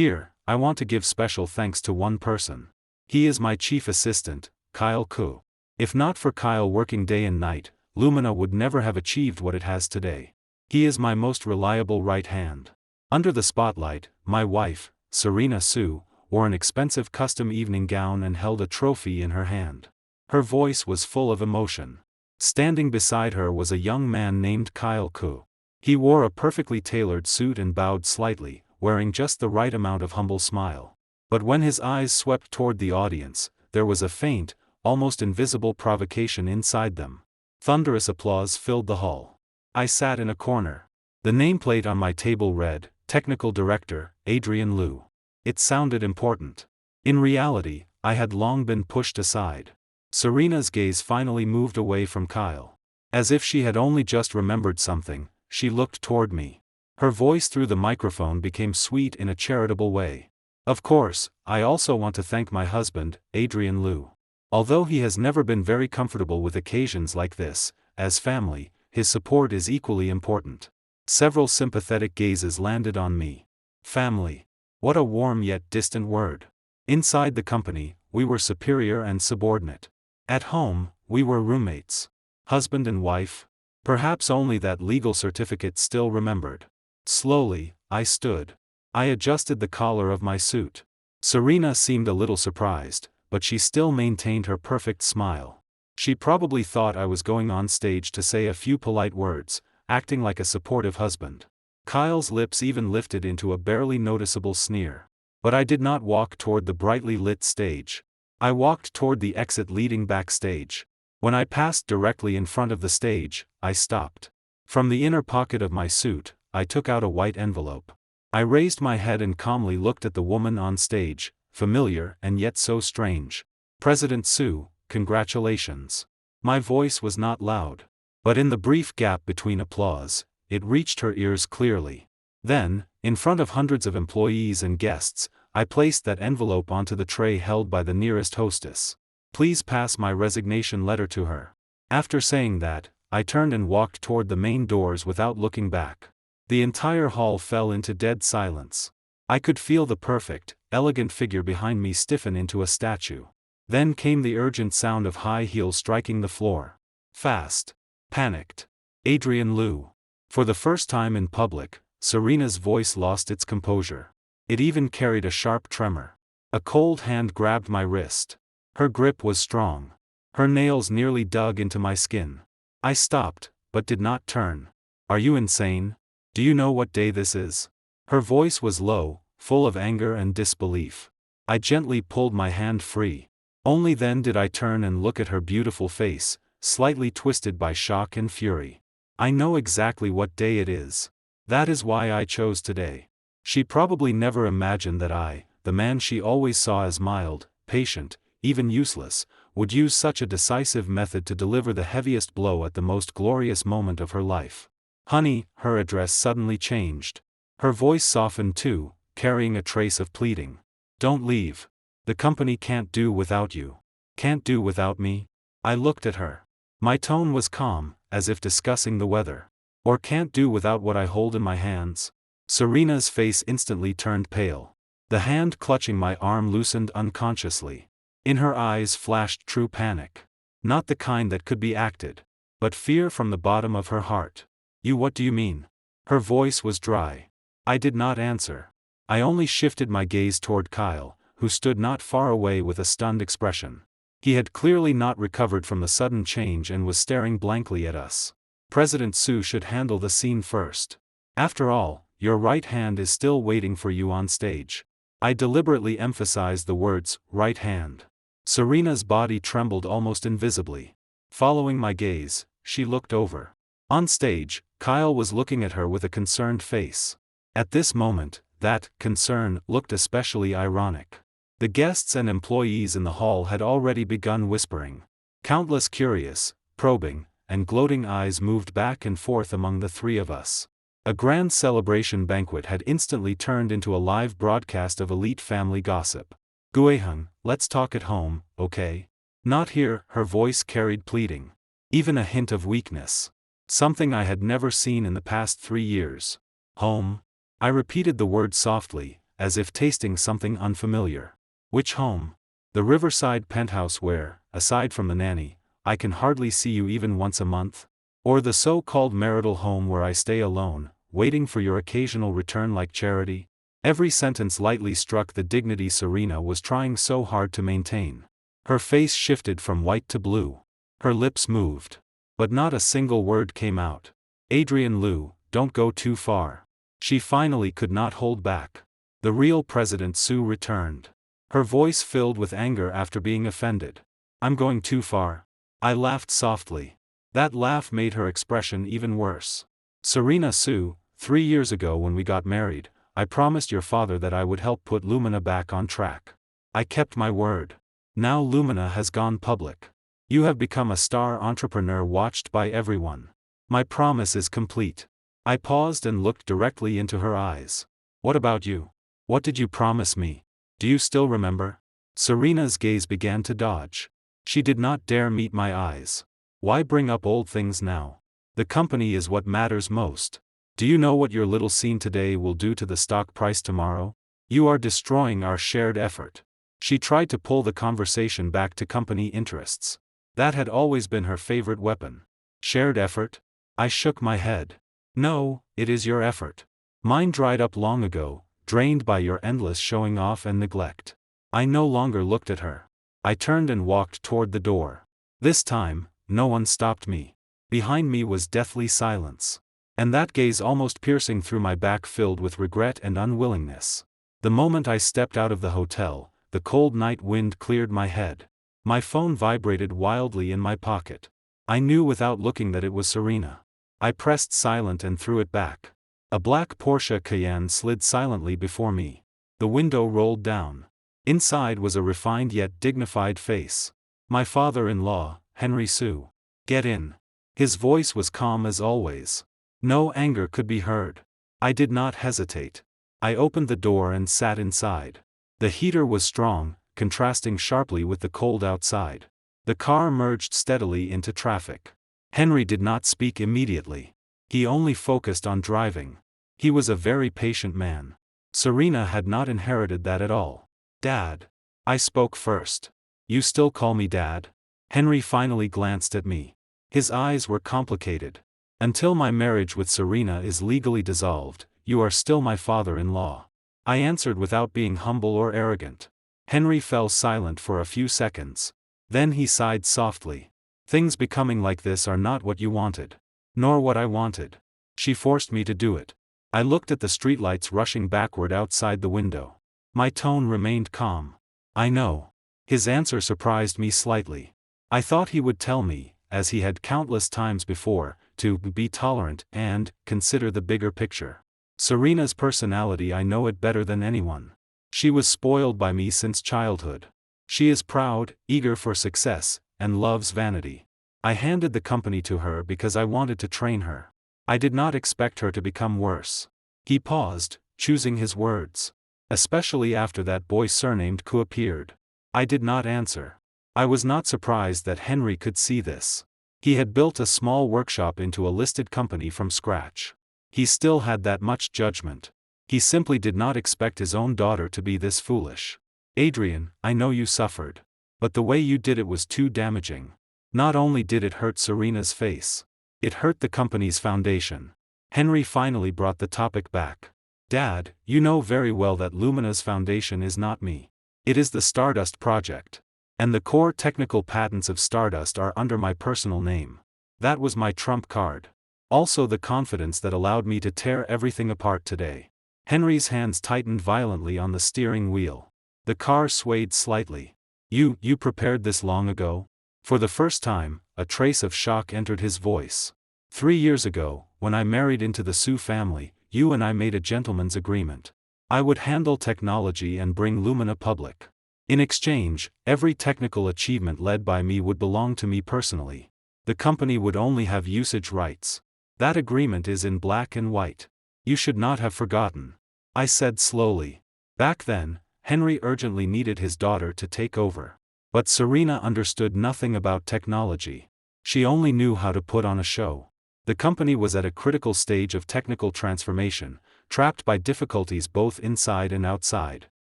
Here, I want to give special thanks to one person. He is my chief assistant, Kyle Koo. If not for Kyle working day and night, Lumina would never have achieved what it has today. He is my most reliable right hand. Under the spotlight, my wife, Serena Sue, wore an expensive custom evening gown and held a trophy in her hand. Her voice was full of emotion. Standing beside her was a young man named Kyle Koo. He wore a perfectly tailored suit and bowed slightly, wearing just the right amount of humble smile. But when his eyes swept toward the audience, there was a faint, almost invisible provocation inside them. Thunderous applause filled the hall. I sat in a corner. The nameplate on my table read, Technical Director, Adrian Liu. It sounded important. In reality, I had long been pushed aside. Serena's gaze finally moved away from Kyle. As if she had only just remembered something, she looked toward me. Her voice through the microphone became sweet in a charitable way. Of course, I also want to thank my husband, Adrian Liu. Although he has never been very comfortable with occasions like this, as family, his support is equally important. Several sympathetic gazes landed on me. Family. What a warm yet distant word. Inside the company, we were superior and subordinate. At home, we were roommates. Husband and wife. Perhaps only that legal certificate still remembered. Slowly, I stood. I adjusted the collar of my suit. Serena seemed a little surprised, but she still maintained her perfect smile. She probably thought I was going on stage to say a few polite words, acting like a supportive husband. Kyle's lips even lifted into a barely noticeable sneer. But I did not walk toward the brightly lit stage. I walked toward the exit leading backstage. When I passed directly in front of the stage, I stopped. From the inner pocket of my suit, I took out a white envelope. I raised my head and calmly looked at the woman on stage, familiar and yet so strange. President Sue, congratulations. My voice was not loud. But in the brief gap between applause, it reached her ears clearly. Then, in front of hundreds of employees and guests, I placed that envelope onto the tray held by the nearest hostess. Please pass my resignation letter to her. After saying that, I turned and walked toward the main doors without looking back. The entire hall fell into dead silence. I could feel the perfect, elegant figure behind me stiffen into a statue. Then came the urgent sound of high heels striking the floor. Fast. Panicked. Adrian Liu. For the first time in public, Serena's voice lost its composure. It even carried a sharp tremor. A cold hand grabbed my wrist. Her grip was strong. Her nails nearly dug into my skin. I stopped, but did not turn. Are you insane? Do you know what day this is? Her voice was low, full of anger and disbelief. I gently pulled my hand free. Only then did I turn and look at her beautiful face, slightly twisted by shock and fury. I know exactly what day it is. That is why I chose today. She probably never imagined that I, the man she always saw as mild, patient, even useless, would use such a decisive method to deliver the heaviest blow at the most glorious moment of her life. Honey, her address suddenly changed. Her voice softened too, carrying a trace of pleading. Don't leave. The company can't do without you. Can't do without me? I looked at her. My tone was calm, as if discussing the weather. Or can't do without what I hold in my hands? Serena's face instantly turned pale. The hand clutching my arm loosened unconsciously. In her eyes flashed true panic. Not the kind that could be acted, but fear from the bottom of her heart. What do you mean? Her voice was dry. I did not answer. I only shifted my gaze toward Kyle, who stood not far away with a stunned expression. He had clearly not recovered from the sudden change and was staring blankly at us. President Sue should handle the scene first. After all, your right hand is still waiting for you on stage. I deliberately emphasized the words, right hand. Serena's body trembled almost invisibly. Following my gaze, she looked over. On stage, Kyle was looking at her with a concerned face. At this moment, that concern looked especially ironic. The guests and employees in the hall had already begun whispering. Countless curious, probing, and gloating eyes moved back and forth among the three of us. A grand celebration banquet had instantly turned into a live broadcast of elite family gossip. Guehung, let's talk at home, okay? Not here, her voice carried pleading. Even a hint of weakness. Something I had never seen in the past 3 years. Home? I repeated the word softly, as if tasting something unfamiliar. Which home? The riverside penthouse where, aside from the nanny, I can hardly see you even once a month? Or the so-called marital home where I stay alone, waiting for your occasional return like charity? Every sentence lightly struck the dignity Serena was trying so hard to maintain. Her face shifted from white to blue. Her lips moved. But not a single word came out. Adrian Liu, don't go too far. She finally could not hold back. The real President Sue returned. Her voice filled with anger after being offended. I'm going too far. I laughed softly. That laugh made her expression even worse. Serena Sue, 3 years ago when we got married, I promised your father that I would help put Lumina back on track. I kept my word. Now Lumina has gone public. You have become a star entrepreneur watched by everyone. My promise is complete. I paused and looked directly into her eyes. What about you? What did you promise me? Do you still remember? Serena's gaze began to dodge. She did not dare meet my eyes. Why bring up old things now? The company is what matters most. Do you know what your little scene today will do to the stock price tomorrow? You are destroying our shared effort. She tried to pull the conversation back to company interests. That had always been her favorite weapon. Shared effort? I shook my head. No, it is your effort. Mine dried up long ago, drained by your endless showing off and neglect. I no longer looked at her. I turned and walked toward the door. This time, no one stopped me. Behind me was deathly silence. And that gaze almost piercing through my back filled with regret and unwillingness. The moment I stepped out of the hotel, the cold night wind cleared my head. My phone vibrated wildly in my pocket. I knew without looking that it was Serena. I pressed silent and threw it back. A black Porsche Cayenne slid silently before me. The window rolled down. Inside was a refined yet dignified face. My father-in-law, Henry Sue. Get in. His voice was calm as always. No anger could be heard. I did not hesitate. I opened the door and sat inside. The heater was strong, contrasting sharply with the cold outside. The car merged steadily into traffic. Henry did not speak immediately. He only focused on driving. He was a very patient man. Serena had not inherited that at all. Dad. I spoke first. You still call me Dad? Henry finally glanced at me. His eyes were complicated. Until my marriage with Serena is legally dissolved, you are still my father-in-law. I answered without being humble or arrogant. Henry fell silent for a few seconds. Then he sighed softly. Things becoming like this are not what you wanted. Nor what I wanted. She forced me to do it. I looked at the streetlights rushing backward outside the window. My tone remained calm. I know. His answer surprised me slightly. I thought he would tell me, as he had countless times before, to be tolerant and consider the bigger picture. Serena's personality, I know it better than anyone. She was spoiled by me since childhood. She is proud, eager for success, and loves vanity. I handed the company to her because I wanted to train her. I did not expect her to become worse. He paused, choosing his words. Especially after that boy surnamed Ku appeared. I did not answer. I was not surprised that Henry could see this. He had built a small workshop into a listed company from scratch. He still had that much judgment. He simply did not expect his own daughter to be this foolish. Adrian, I know you suffered. But the way you did it was too damaging. Not only did it hurt Serena's face. It hurt the company's foundation. Henry finally brought the topic back. Dad, you know very well that Lumina's foundation is not me. It is the Stardust project. And the core technical patents of Stardust are under my personal name. That was my trump card. Also the confidence that allowed me to tear everything apart today. Henry's hands tightened violently on the steering wheel. The car swayed slightly. You prepared this long ago? For the first time, a trace of shock entered his voice. 3 years ago, when I married into the Sue family, you and I made a gentleman's agreement. I would handle technology and bring Lumina public. In exchange, every technical achievement led by me would belong to me personally. The company would only have usage rights. That agreement is in black and white. You should not have forgotten. I said slowly. Back then, Henry urgently needed his daughter to take over. But Serena understood nothing about technology. She only knew how to put on a show. The company was at a critical stage of technical transformation, trapped by difficulties both inside and outside.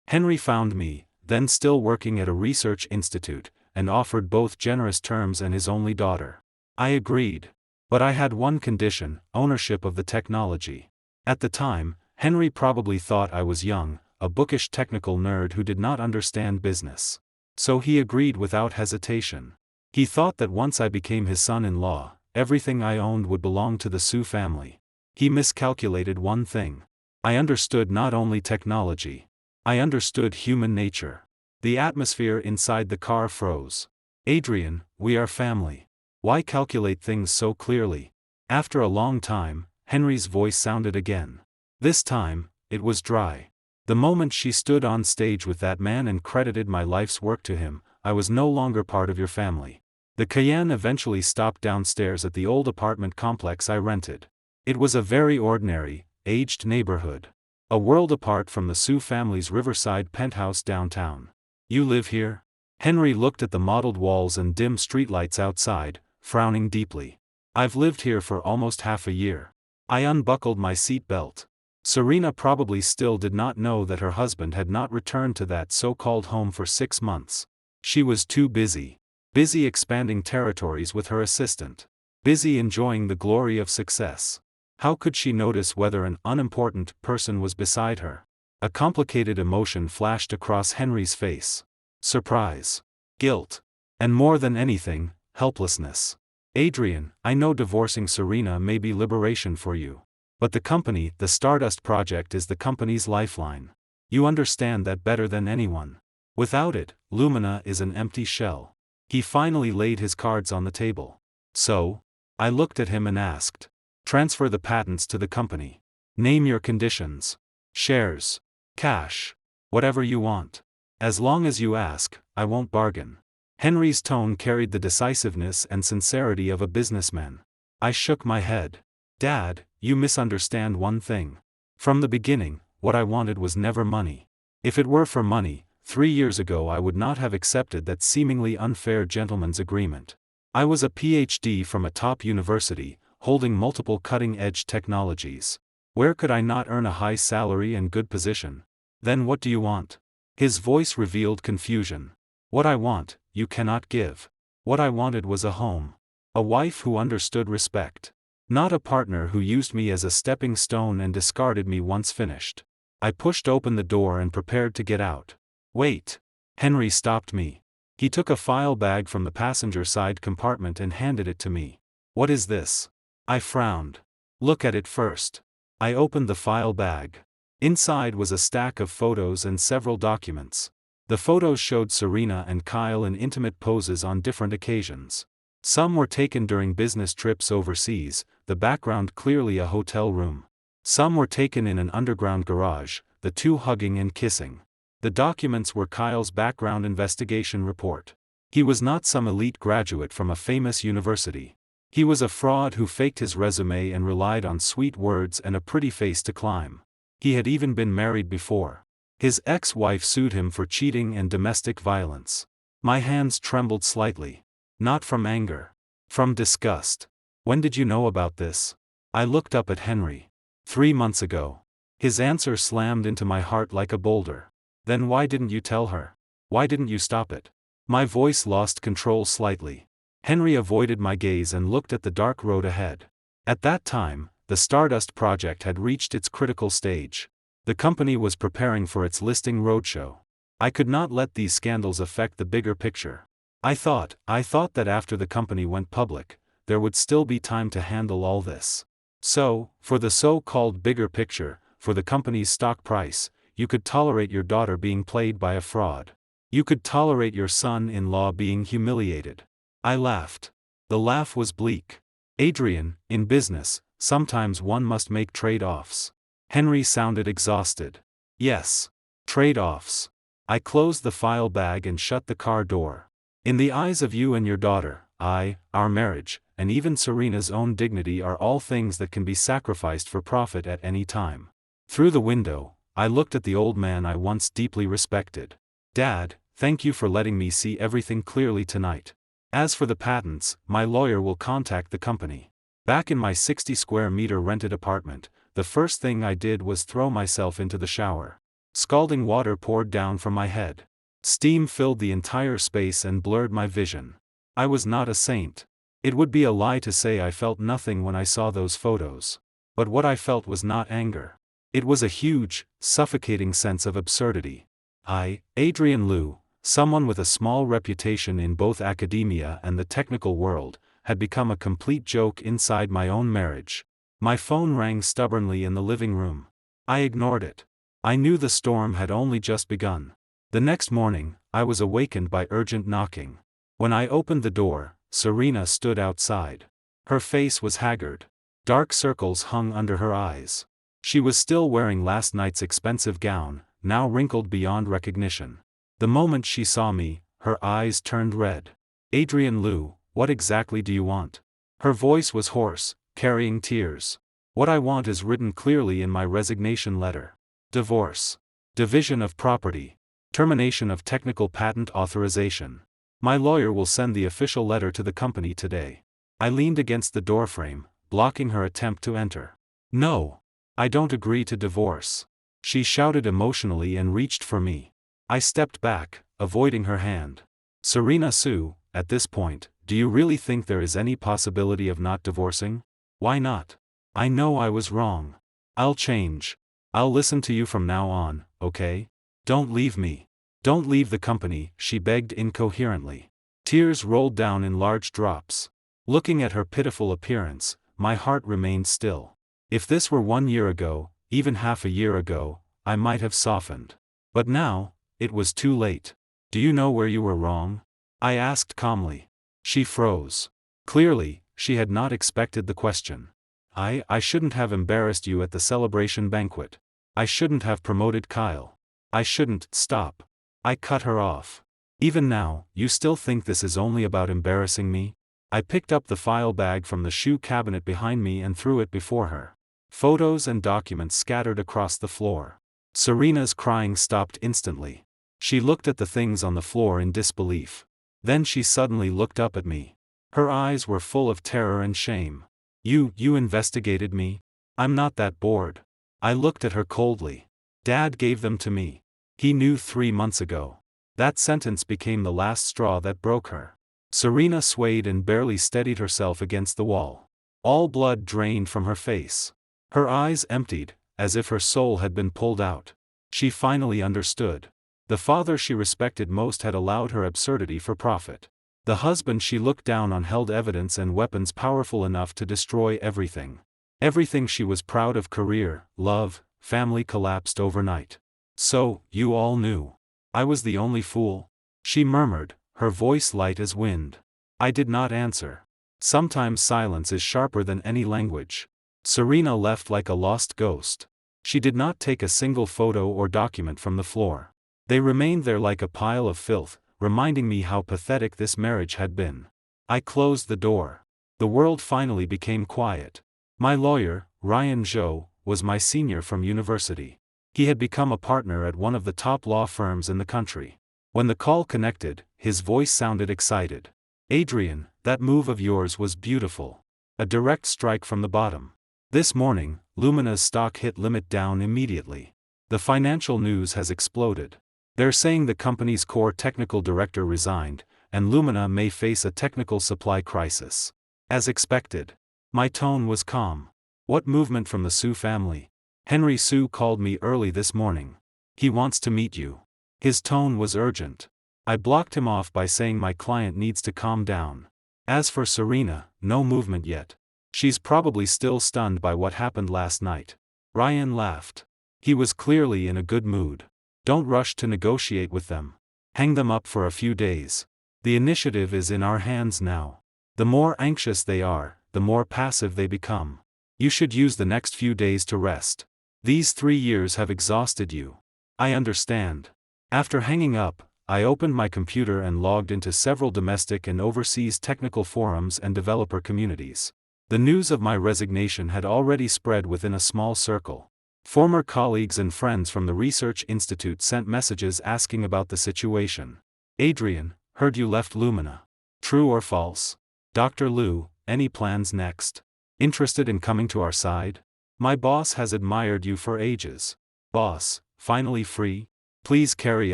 Henry found me, then still working at a research institute, and offered both generous terms and his only daughter. I agreed. But I had one condition: ownership of the technology. At the time, Henry probably thought I was young, a bookish technical nerd who did not understand business. So he agreed without hesitation. He thought that once I became his son-in-law, everything I owned would belong to the Sue family. He miscalculated one thing. I understood not only technology. I understood human nature. The atmosphere inside the car froze. "Adrian, we are family. Why calculate things so clearly?" After a long time, Henry's voice sounded again. This time, it was dry. The moment she stood on stage with that man and credited my life's work to him, I was no longer part of your family. The Cayenne eventually stopped downstairs at the old apartment complex I rented. It was a very ordinary, aged neighborhood. A world apart from the Sue family's riverside penthouse downtown. "You live here?" Henry looked at the mottled walls and dim streetlights outside, frowning deeply. "I've lived here for almost half a year." I unbuckled my seat belt. Serena probably still did not know that her husband had not returned to that so-called home for 6 months. She was too busy. Busy expanding territories with her assistant. Busy enjoying the glory of success. How could she notice whether an unimportant person was beside her? A complicated emotion flashed across Henry's face. Surprise. Guilt. And more than anything, helplessness. "Adrian, I know divorcing Serena may be liberation for you. But the company, the Stardust Project, is the company's lifeline. You understand that better than anyone. Without it, Lumina is an empty shell." He finally laid his cards on the table. "So?" I looked at him and asked. "Transfer the patents to the company. Name your conditions. Shares. Cash. Whatever you want. As long as you ask, I won't bargain." Henry's tone carried the decisiveness and sincerity of a businessman. I shook my head. "Dad, you misunderstand one thing. From the beginning, what I wanted was never money. If it were for money, 3 years ago I would not have accepted that seemingly unfair gentleman's agreement. I was a PhD from a top university, holding multiple cutting-edge technologies. Where could I not earn a high salary and good position? Then what do you want?" His voice revealed confusion. "What I want, you cannot give. What I wanted was a home. A wife who understood respect. Not a partner who used me as a stepping stone and discarded me once finished." I pushed open the door and prepared to get out. "Wait." Henry stopped me. He took a file bag from the passenger side compartment and handed it to me. "What is this?" I frowned. "Look at it first." I opened the file bag. Inside was a stack of photos and several documents. The photos showed Serena and Kyle in intimate poses on different occasions. Some were taken during business trips overseas, the background clearly a hotel room. Some were taken in an underground garage, the two hugging and kissing. The documents were Kyle's background investigation report. He was not some elite graduate from a famous university. He was a fraud who faked his resume and relied on sweet words and a pretty face to climb. He had even been married before. His ex-wife sued him for cheating and domestic violence. My hands trembled slightly. Not from anger. From disgust. "When did you know about this?" I looked up at Henry. 3 months ago." His answer slammed into my heart like a boulder. "Then why didn't you tell her? Why didn't you stop it?" My voice lost control slightly. Henry avoided my gaze and looked at the dark road ahead. At that time, the Stardust Project had reached its critical stage. The company was preparing for its listing roadshow. I could not let these scandals affect the bigger picture. I thought that after the company went public, there would still be time to handle all this. So, for the so-called bigger picture, for the company's stock price, you could tolerate your daughter being played by a fraud. You could tolerate your son-in-law being humiliated. I laughed. The laugh was bleak. "Adrian, in business, sometimes one must make trade-offs." Henry sounded exhausted. "Yes. Trade-offs." I closed the file bag and shut the car door. "In the eyes of you and your daughter, our marriage, and even Serena's own dignity are all things that can be sacrificed for profit at any time." Through the window, I looked at the old man I once deeply respected. "Dad, thank you for letting me see everything clearly tonight. As for the patents, my lawyer will contact the company." Back in my 60 square meter rented apartment, the first thing I did was throw myself into the shower. Scalding water poured down from my head. Steam filled the entire space and blurred my vision. I was not a saint. It would be a lie to say I felt nothing when I saw those photos. But what I felt was not anger. It was a huge, suffocating sense of absurdity. I, Adrian Liu, someone with a small reputation in both academia and the technical world, had become a complete joke inside my own marriage. My phone rang stubbornly in the living room. I ignored it. I knew the storm had only just begun. The next morning, I was awakened by urgent knocking. When I opened the door, Serena stood outside. Her face was haggard. Dark circles hung under her eyes. She was still wearing last night's expensive gown, now wrinkled beyond recognition. The moment she saw me, her eyes turned red. "Adrian Liu, what exactly do you want?" Her voice was hoarse, carrying tears. "What I want is written clearly in my resignation letter. Divorce. Division of property. Termination of technical patent authorization. My lawyer will send the official letter to the company today." I leaned against the doorframe, blocking her attempt to enter. "No. I don't agree to divorce," she shouted emotionally and reached for me. I stepped back, avoiding her hand. "Serena Sue, at this point, do you really think there is any possibility of not divorcing? Why not? I know I was wrong. I'll change. I'll listen to you from now on, okay? Don't leave me. Don't leave the company," she begged incoherently. Tears rolled down in large drops. Looking at her pitiful appearance, my heart remained still. If this were 1 year ago, even half a year ago, I might have softened. But now, it was too late. "Do you know where you were wrong?" I asked calmly. She froze. Clearly, she had not expected the question. I shouldn't have embarrassed you at the celebration banquet. I shouldn't have promoted Kyle. I shouldn't." "Stop." I cut her off. "Even now, you still think this is only about embarrassing me?" I picked up the file bag from the shoe cabinet behind me and threw it before her. Photos and documents scattered across the floor. Serena's crying stopped instantly. She looked at the things on the floor in disbelief. Then she suddenly looked up at me. Her eyes were full of terror and shame. You investigated me? I'm not that bored." I looked at her coldly. "Dad gave them to me. He knew 3 months ago." That sentence became the last straw that broke her. Serena swayed and barely steadied herself against the wall. All blood drained from her face. Her eyes emptied, as if her soul had been pulled out. She finally understood. The father she respected most had allowed her absurdity for profit. The husband she looked down on held evidence and weapons powerful enough to destroy everything. Everything she was proud of: career, love, family collapsed overnight. "So, you all knew. I was the only fool?" she murmured, her voice light as wind. I did not answer. Sometimes silence is sharper than any language. Serena left like a lost ghost. She did not take a single photo or document from the floor. They remained there like a pile of filth, reminding me how pathetic this marriage had been. I closed the door. The world finally became quiet. My lawyer, Ryan Zhou, was my senior from university. He had become a partner at one of the top law firms in the country. When the call connected, his voice sounded excited. "Adrian, that move of yours was beautiful. A direct strike from the bottom. This morning, Lumina's stock hit limit down immediately. The financial news has exploded. They're saying the company's core technical director resigned, and Lumina may face a technical supply crisis." As expected. My tone was calm. "What movement from the Sue family?" "Henry Sue called me early this morning. He wants to meet you." His tone was urgent. I blocked him off by saying my client needs to calm down. As for Serena, no movement yet. She's probably still stunned by what happened last night. Ryan laughed. He was clearly in a good mood. "Don't rush to negotiate with them. Hang them up for a few days. The initiative is in our hands now. The more anxious they are, the more passive they become. You should use the next few days to rest. These 3 years have exhausted you." "I understand." After hanging up, I opened my computer and logged into several domestic and overseas technical forums and developer communities. The news of my resignation had already spread within a small circle. Former colleagues and friends from the Research Institute sent messages asking about the situation. "Adrian, heard you left Lumina. True or false? Dr. Liu, any plans next? Interested in coming to our side?" My boss has admired you for ages. Boss, finally free? Please carry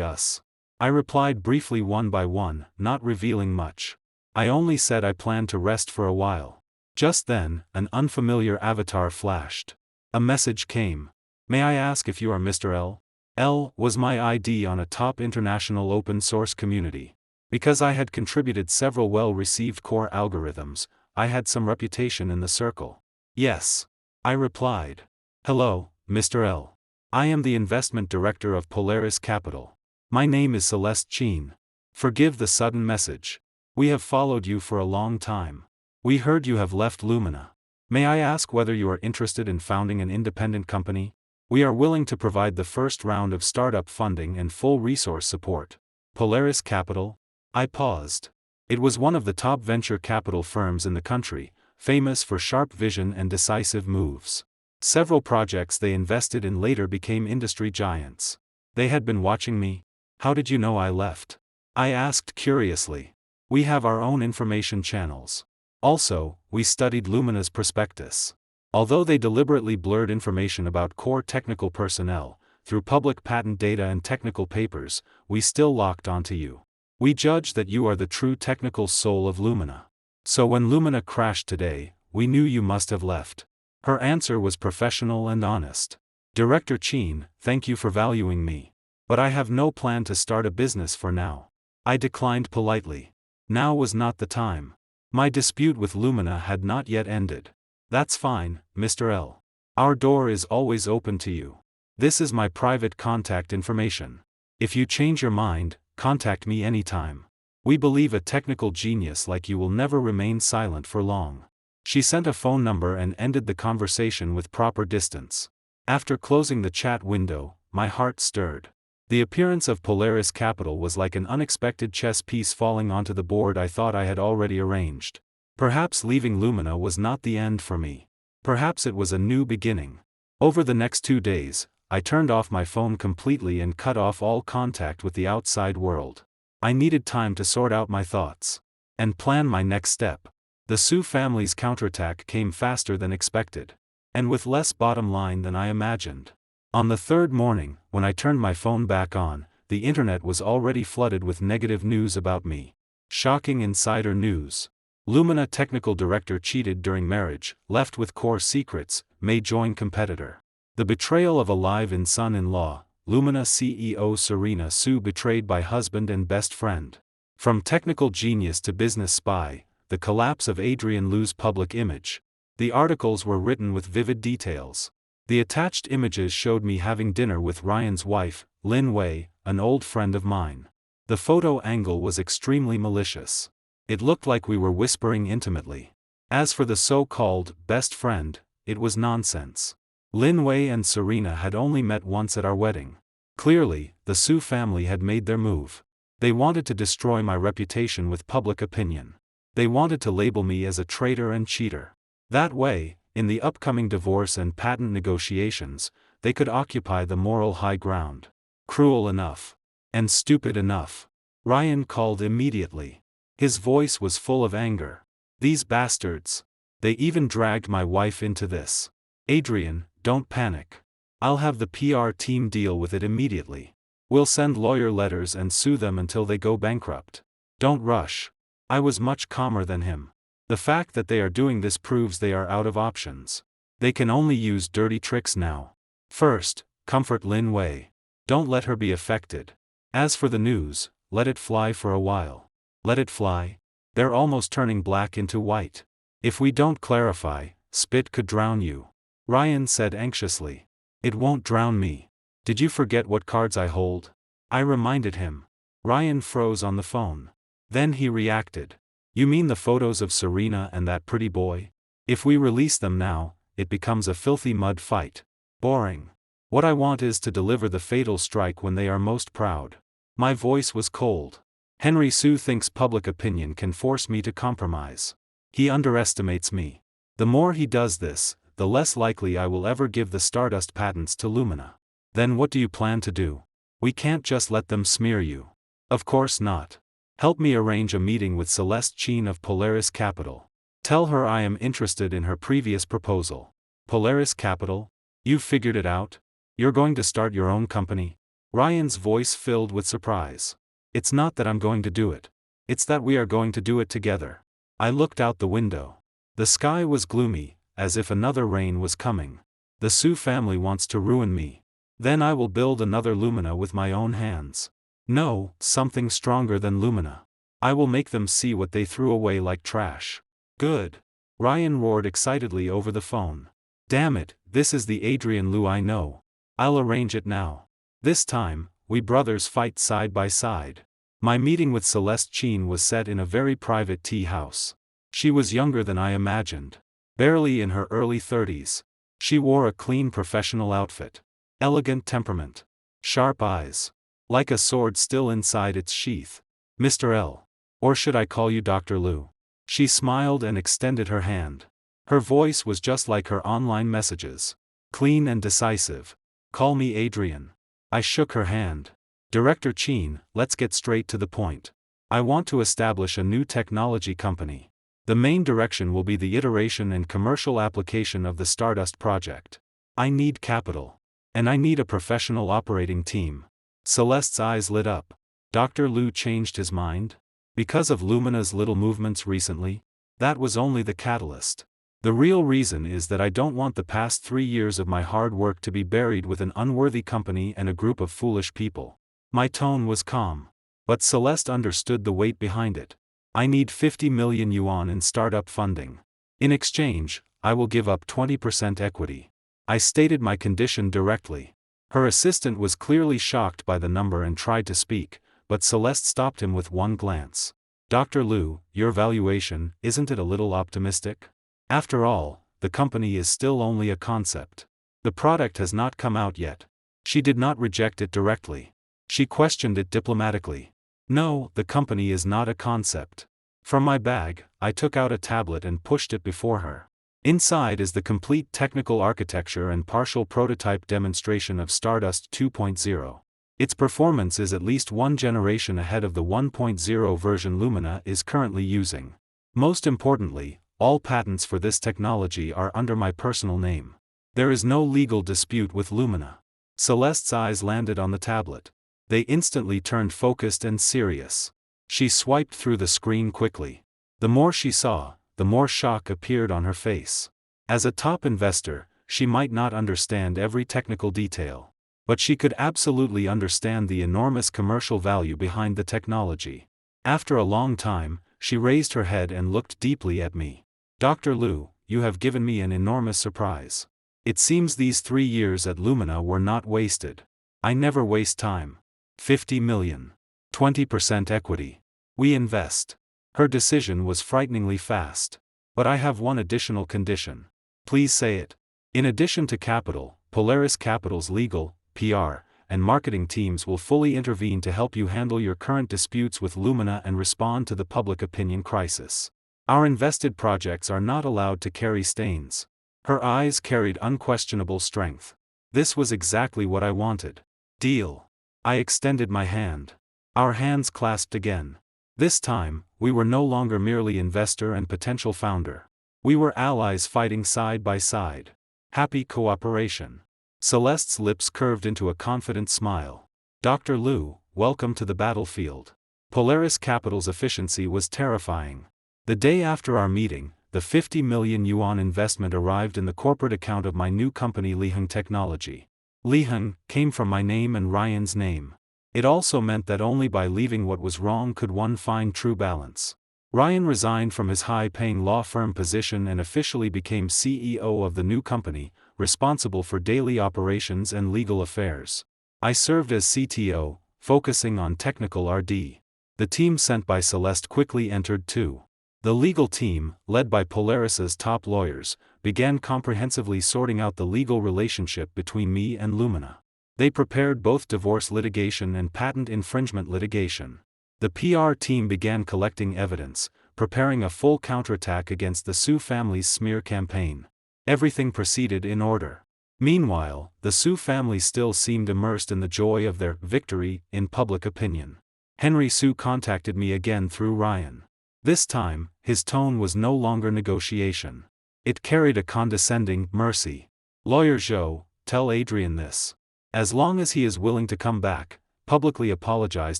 us. I replied briefly one by one, not revealing much. I only said I planned to rest for a while. Just then, an unfamiliar avatar flashed. A message came. May I ask if you are Mr. L? L was my ID on a top international open source community. Because I had contributed several well-received core algorithms, I had some reputation in the circle. Yes. I replied. Hello, Mr. L. I am the investment director of Polaris Capital. My name is Celeste Cheen. Forgive the sudden message. We have followed you for a long time. We heard you have left Lumina. May I ask whether you are interested in founding an independent company? We are willing to provide the first round of startup funding and full resource support. Polaris Capital? I paused. It was one of the top venture capital firms in the country, famous for sharp vision and decisive moves. Several projects they invested in later became industry giants. They had been watching me. How did you know I left? I asked curiously. We have our own information channels. Also, we studied Lumina's prospectus. Although they deliberately blurred information about core technical personnel, through public patent data and technical papers, we still locked onto you. We judge that you are the true technical soul of Lumina. So when Lumina crashed today, we knew you must have left. Her answer was professional and honest. Director Cheen, thank you for valuing me. But I have no plan to start a business for now. I declined politely. Now was not the time. My dispute with Lumina had not yet ended. That's fine, Mr. L. Our door is always open to you. This is my private contact information. If you change your mind, contact me anytime. We believe a technical genius like you will never remain silent for long. She sent a phone number and ended the conversation with proper distance. After closing the chat window, my heart stirred. The appearance of Polaris Capital was like an unexpected chess piece falling onto the board I thought I had already arranged. Perhaps leaving Lumina was not the end for me. Perhaps it was a new beginning. Over the next 2 days, I turned off my phone completely and cut off all contact with the outside world. I needed time to sort out my thoughts and plan my next step. The Su family's counterattack came faster than expected, and with less bottom line than I imagined. On the third morning, when I turned my phone back on, the internet was already flooded with negative news about me. Shocking insider news. Lumina technical director cheated during marriage, left with core secrets, may join competitor. The betrayal of a live-in son-in-law, Lumina CEO Serena Su betrayed by husband and best friend. From technical genius to business spy, the collapse of Adrian Lu's public image. The articles were written with vivid details. The attached images showed me having dinner with Ryan's wife, Lin Wei, an old friend of mine. The photo angle was extremely malicious. It looked like we were whispering intimately. As for the so-called best friend, it was nonsense. Lin Wei and Serena had only met once at our wedding. Clearly, the Su family had made their move. They wanted to destroy my reputation with public opinion. They wanted to label me as a traitor and cheater. That way, in the upcoming divorce and patent negotiations, they could occupy the moral high ground. Cruel enough. And stupid enough. Ryan called immediately. His voice was full of anger. These bastards. They even dragged my wife into this. Adrian, don't panic. I'll have the PR team deal with it immediately. We'll send lawyer letters and sue them until they go bankrupt. Don't rush. I was much calmer than him. The fact that they are doing this proves they are out of options. They can only use dirty tricks now. First, comfort Lin Wei. Don't let her be affected. As for the news, let it fly for a while. Let it fly. They're almost turning black into white. If we don't clarify, spit could drown you. Ryan said anxiously. It won't drown me. Did you forget what cards I hold? I reminded him. Ryan froze on the phone. Then he reacted. You mean the photos of Serena and that pretty boy? If we release them now, it becomes a filthy mud fight. Boring. What I want is to deliver the fatal strike when they are most proud. My voice was cold. Henry Su thinks public opinion can force me to compromise. He underestimates me. The more he does this, the less likely I will ever give the Stardust patents to Lumina. Then what do you plan to do? We can't just let them smear you. Of course not. Help me arrange a meeting with Celeste Cheen of Polaris Capital. Tell her I am interested in her previous proposal. Polaris Capital? You've figured it out? You're going to start your own company? Ryan's voice filled with surprise. It's not that I'm going to do it. It's that we are going to do it together. I looked out the window. The sky was gloomy, as if another rain was coming. The Su family wants to ruin me. Then I will build another Lumina with my own hands. No, something stronger than Lumina. I will make them see what they threw away like trash. Good. Ryan roared excitedly over the phone. Damn it, this is the Adrian Lu I know. I'll arrange it now. This time, we brothers fight side by side. My meeting with Celeste Chin was set in a very private tea house. She was younger than I imagined. Barely in her early 30s. She wore a clean professional outfit. Elegant temperament. Sharp eyes. Like a sword still inside its sheath. Mr. L. Or should I call you Dr. Lu? She smiled and extended her hand. Her voice was just like her online messages. Clean and decisive. Call me Adrian. I shook her hand. Director Chin, let's get straight to the point. I want to establish a new technology company. The main direction will be the iteration and commercial application of the Stardust project. I need capital. And I need a professional operating team. Celeste's eyes lit up. Dr. Lu changed his mind? Because of Lumina's little movements recently? That was only the catalyst. The real reason is that I don't want the past 3 years of my hard work to be buried with an unworthy company and a group of foolish people. My tone was calm. But Celeste understood the weight behind it. I need 50 million yuan in startup funding. In exchange, I will give up 20% equity. I stated my condition directly. Her assistant was clearly shocked by the number and tried to speak, but Celeste stopped him with one glance. Dr. Lu, your valuation, isn't it a little optimistic? After all, the company is still only a concept. The product has not come out yet. She did not reject it directly. She questioned it diplomatically. No, the company is not a concept. From my bag, I took out a tablet and pushed it before her. Inside is the complete technical architecture and partial prototype demonstration of Stardust 2.0. Its performance is at least one generation ahead of the 1.0 version Lumina is currently using. Most importantly, all patents for this technology are under my personal name. There is no legal dispute with Lumina. Celeste's eyes landed on the tablet. They instantly turned focused and serious. She swiped through the screen quickly. The more she saw, the more shock appeared on her face. As a top investor, she might not understand every technical detail. But she could absolutely understand the enormous commercial value behind the technology. After a long time, she raised her head and looked deeply at me. Dr. Lu, you have given me an enormous surprise. It seems these 3 years at Lumina were not wasted. I never waste time. 50 million. 20% equity. We invest. Her decision was frighteningly fast. But I have one additional condition. Please say it. In addition to capital, Polaris Capital's legal, PR, and marketing teams will fully intervene to help you handle your current disputes with Lumina and respond to the public opinion crisis. Our invested projects are not allowed to carry stains. Her eyes carried unquestionable strength. This was exactly what I wanted. Deal. I extended my hand. Our hands clasped again. This time, we were no longer merely investor and potential founder. We were allies fighting side by side. Happy cooperation. Celeste's lips curved into a confident smile. Dr. Lu, welcome to the battlefield. Polaris Capital's efficiency was terrifying. The day after our meeting, the 50 million yuan investment arrived in the corporate account of my new company Liheng Technology. Liheng came from my name and Ryan's name. It also meant that only by leaving what was wrong could one find true balance. Ryan resigned from his high-paying law firm position and officially became CEO of the new company, responsible for daily operations and legal affairs. I served as CTO, focusing on technical R&D. The team sent by Celeste quickly entered too. The legal team, led by Polaris's top lawyers, began comprehensively sorting out the legal relationship between me and Lumina. They prepared both divorce litigation and patent infringement litigation. The PR team began collecting evidence, preparing a full counterattack against the Su family's smear campaign. Everything proceeded in order. Meanwhile, the Su family still seemed immersed in the joy of their victory in public opinion. Henry Su contacted me again through Ryan. This time, his tone was no longer negotiation. It carried a condescending mercy. "Lawyer Zhou, tell Adrian this. As long as he is willing to come back, publicly apologize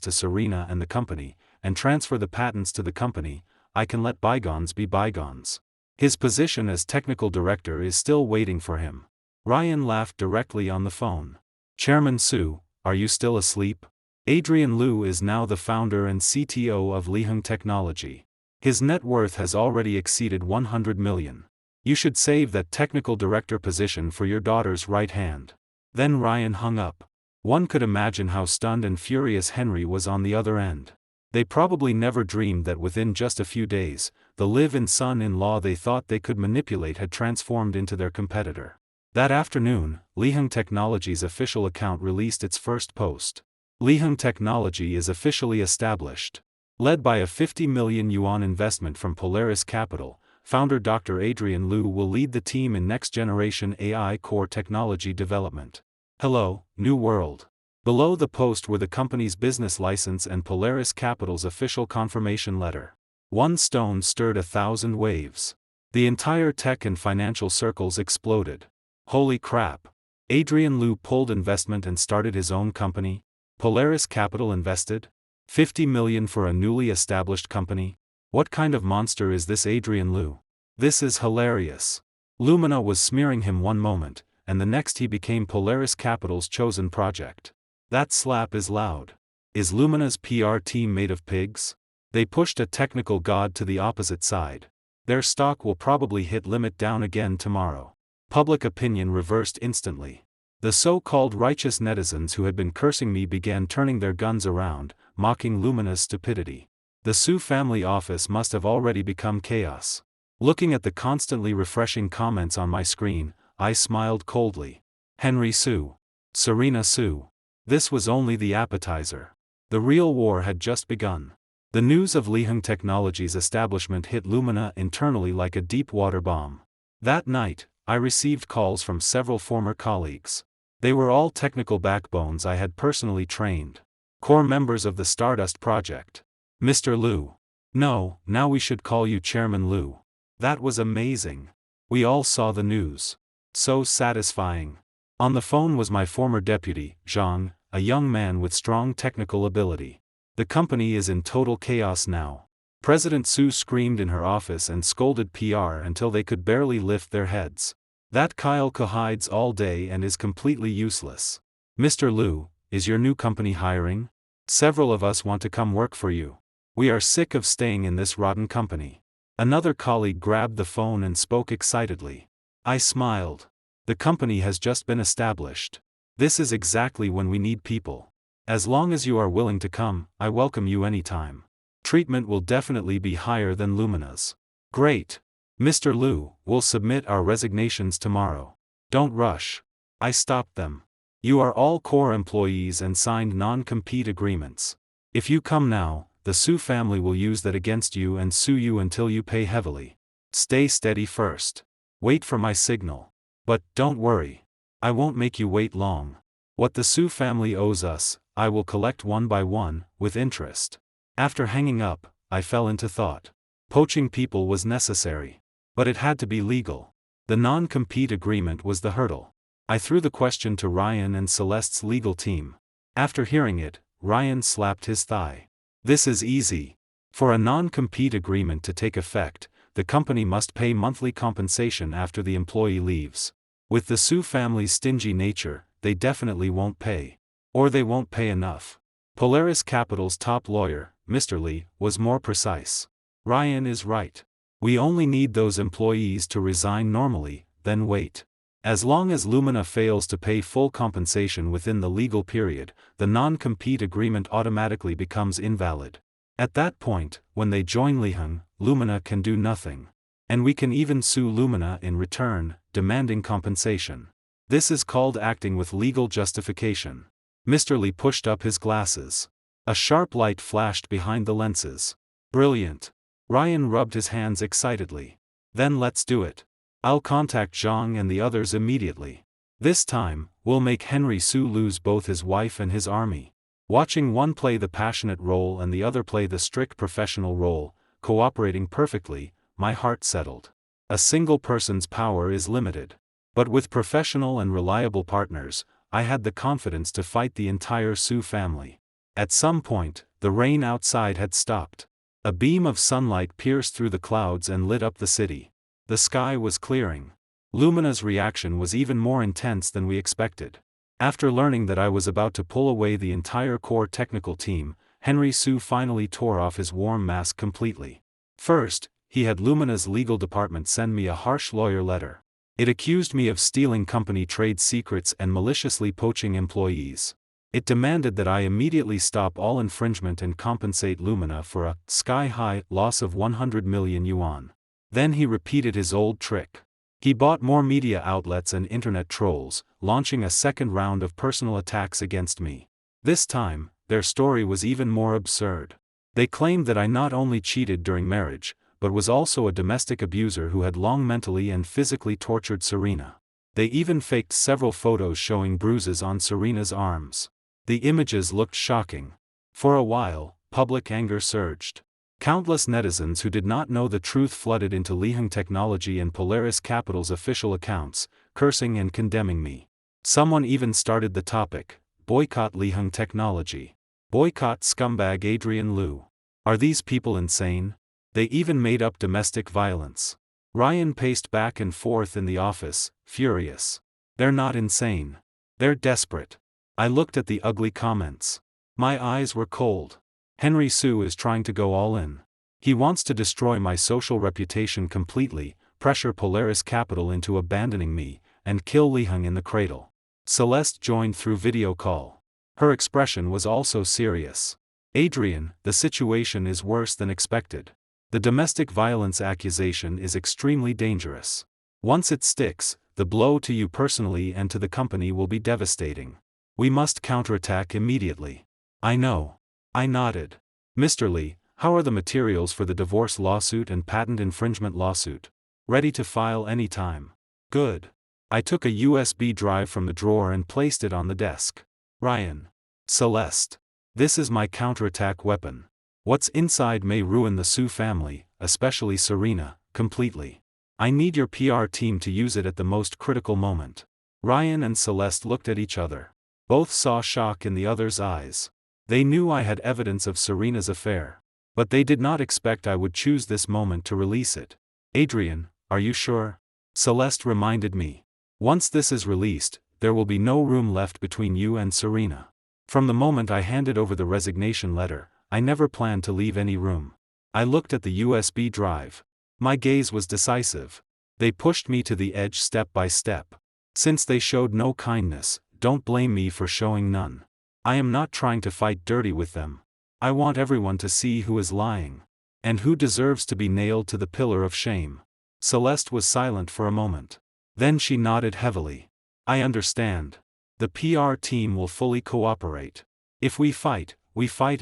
to Serena and the company, and transfer the patents to the company, I can let bygones be bygones. His position as technical director is still waiting for him." Ryan laughed directly on the phone. "Chairman Su, are you still asleep? Adrian Liu is now the founder and CTO of Liheng Technology. His net worth has already exceeded 100 million. You should save that technical director position for your daughter's right hand." Then Ryan hung up. One could imagine how stunned and furious Henry was on the other end. They probably never dreamed that within just a few days, the live-in son-in-law they thought they could manipulate had transformed into their competitor. That afternoon, Liheng Technology's official account released its first post. Liheng Technology is officially established. Led by a 50 million yuan investment from Polaris Capital, founder Dr. Adrian Liu will lead the team in next-generation AI core technology development. Hello, New World. Below the post were the company's business license and Polaris Capital's official confirmation letter. One stone stirred 1,000 waves. The entire tech and financial circles exploded. Holy crap! Adrian Liu pulled investment and started his own company? Polaris Capital invested? 50 million for a newly established company? What kind of monster is this Adrian Liu? This is hilarious. Lumina was smearing him one moment, and the next he became Polaris Capital's chosen project. That slap is loud. Is Lumina's PR team made of pigs? They pushed a technical god to the opposite side. Their stock will probably hit limit down again tomorrow. Public opinion reversed instantly. The so-called righteous netizens who had been cursing me began turning their guns around, mocking Lumina's stupidity. The Su family office must have already become chaos. Looking at the constantly refreshing comments on my screen, I smiled coldly. Henry Su. Serena Su. This was only the appetizer. The real war had just begun. The news of Liheng Technology's establishment hit Lumina internally like a deep-water bomb. That night, I received calls from several former colleagues. They were all technical backbones I had personally trained. Core members of the Stardust project. "Mr. Liu. No, now we should call you Chairman Liu. That was amazing. We all saw the news. So satisfying." On the phone was my former deputy, Zhang, a young man with strong technical ability. "The company is in total chaos now." President Su screamed in her office and scolded PR until they could barely lift their heads. "That Kyle Ke hides all day and is completely useless. Mr. Liu, is your new company hiring? Several of us want to come work for you. We are sick of staying in this rotten company." Another colleague grabbed the phone and spoke excitedly. I smiled. The company has just been established. This is exactly when we need people. As long as you are willing to come, I welcome you anytime. Treatment will definitely be higher than Lumina's. Great. Mr. Liu, we'll submit our resignations tomorrow. Don't rush. I stopped them. You are all core employees and signed non-compete agreements. If you come now, the Su family will use that against you and sue you until you pay heavily. Stay steady first. Wait for my signal. But, don't worry. I won't make you wait long. What the Su family owes us, I will collect one by one, with interest. After hanging up, I fell into thought. Poaching people was necessary. But it had to be legal. The non-compete agreement was the hurdle. I threw the question to Ryan and Celeste's legal team. After hearing it, Ryan slapped his thigh. This is easy. For a non-compete agreement to take effect, the company must pay monthly compensation after the employee leaves. With the Su family's stingy nature, they definitely won't pay. Or they won't pay enough. Polaris Capital's top lawyer, Mr. Lee, was more precise. Ryan is right. We only need those employees to resign normally, then wait. As long as Lumina fails to pay full compensation within the legal period, the non-compete agreement automatically becomes invalid. At that point, when they join Liheng, Lumina can do nothing. And we can even sue Lumina in return, demanding compensation. This is called acting with legal justification. Mr. Lee pushed up his glasses. A sharp light flashed behind the lenses. Brilliant. Ryan rubbed his hands excitedly. Then let's do it. I'll contact Zhang and the others immediately. This time, we'll make Henry Su lose both his wife and his army. Watching one play the passionate role and the other play the strict professional role, cooperating perfectly, my heart settled. A single person's power is limited. But with professional and reliable partners, I had the confidence to fight the entire Su family. At some point, the rain outside had stopped. A beam of sunlight pierced through the clouds and lit up the city. The sky was clearing. Lumina's reaction was even more intense than we expected. After learning that I was about to pull away the entire core technical team, Henry Su finally tore off his warm mask completely. First, he had Lumina's legal department send me a harsh lawyer letter. It accused me of stealing company trade secrets and maliciously poaching employees. It demanded that I immediately stop all infringement and compensate Lumina for a sky-high loss of 100 million yuan. Then he repeated his old trick. He bought more media outlets and internet trolls, launching a second round of personal attacks against me. This time, their story was even more absurd. They claimed that I not only cheated during marriage, but was also a domestic abuser who had long mentally and physically tortured Serena. They even faked several photos showing bruises on Serena's arms. The images looked shocking. For a while, public anger surged. Countless netizens who did not know the truth flooded into Liheng Technology and Polaris Capital's official accounts, cursing and condemning me. Someone even started the topic, boycott Liheng Technology. Boycott scumbag Adrian Liu. Are these people insane? They even made up domestic violence. Ryan paced back and forth in the office, furious. They're not insane. They're desperate. I looked at the ugly comments. My eyes were cold. Henry Su is trying to go all in. He wants to destroy my social reputation completely, pressure Polaris Capital into abandoning me, and kill Liheng in the cradle. Celeste joined through video call. Her expression was also serious. Adrian, the situation is worse than expected. The domestic violence accusation is extremely dangerous. Once it sticks, the blow to you personally and to the company will be devastating. We must counterattack immediately. I know. I nodded. Mr. Lee, how are the materials for the divorce lawsuit and patent infringement lawsuit? Ready to file any time. Good. I took a USB drive from the drawer and placed it on the desk. Ryan. Celeste. This is my counterattack weapon. What's inside may ruin the Su family, especially Serena, completely. I need your PR team to use it at the most critical moment. Ryan and Celeste looked at each other. Both saw shock in the other's eyes. They knew I had evidence of Serena's affair. But they did not expect I would choose this moment to release it. Adrian, are you sure? Celeste reminded me. Once this is released, there will be no room left between you and Serena. From the moment I handed over the resignation letter, I never planned to leave any room. I looked at the USB drive. My gaze was decisive. They pushed me to the edge step by step. Since they showed no kindness, don't blame me for showing none. I am not trying to fight dirty with them. I want everyone to see who is lying. And who deserves to be nailed to the pillar of shame. Celeste was silent for a moment. Then she nodded heavily. I understand. The PR team will fully cooperate. If we fight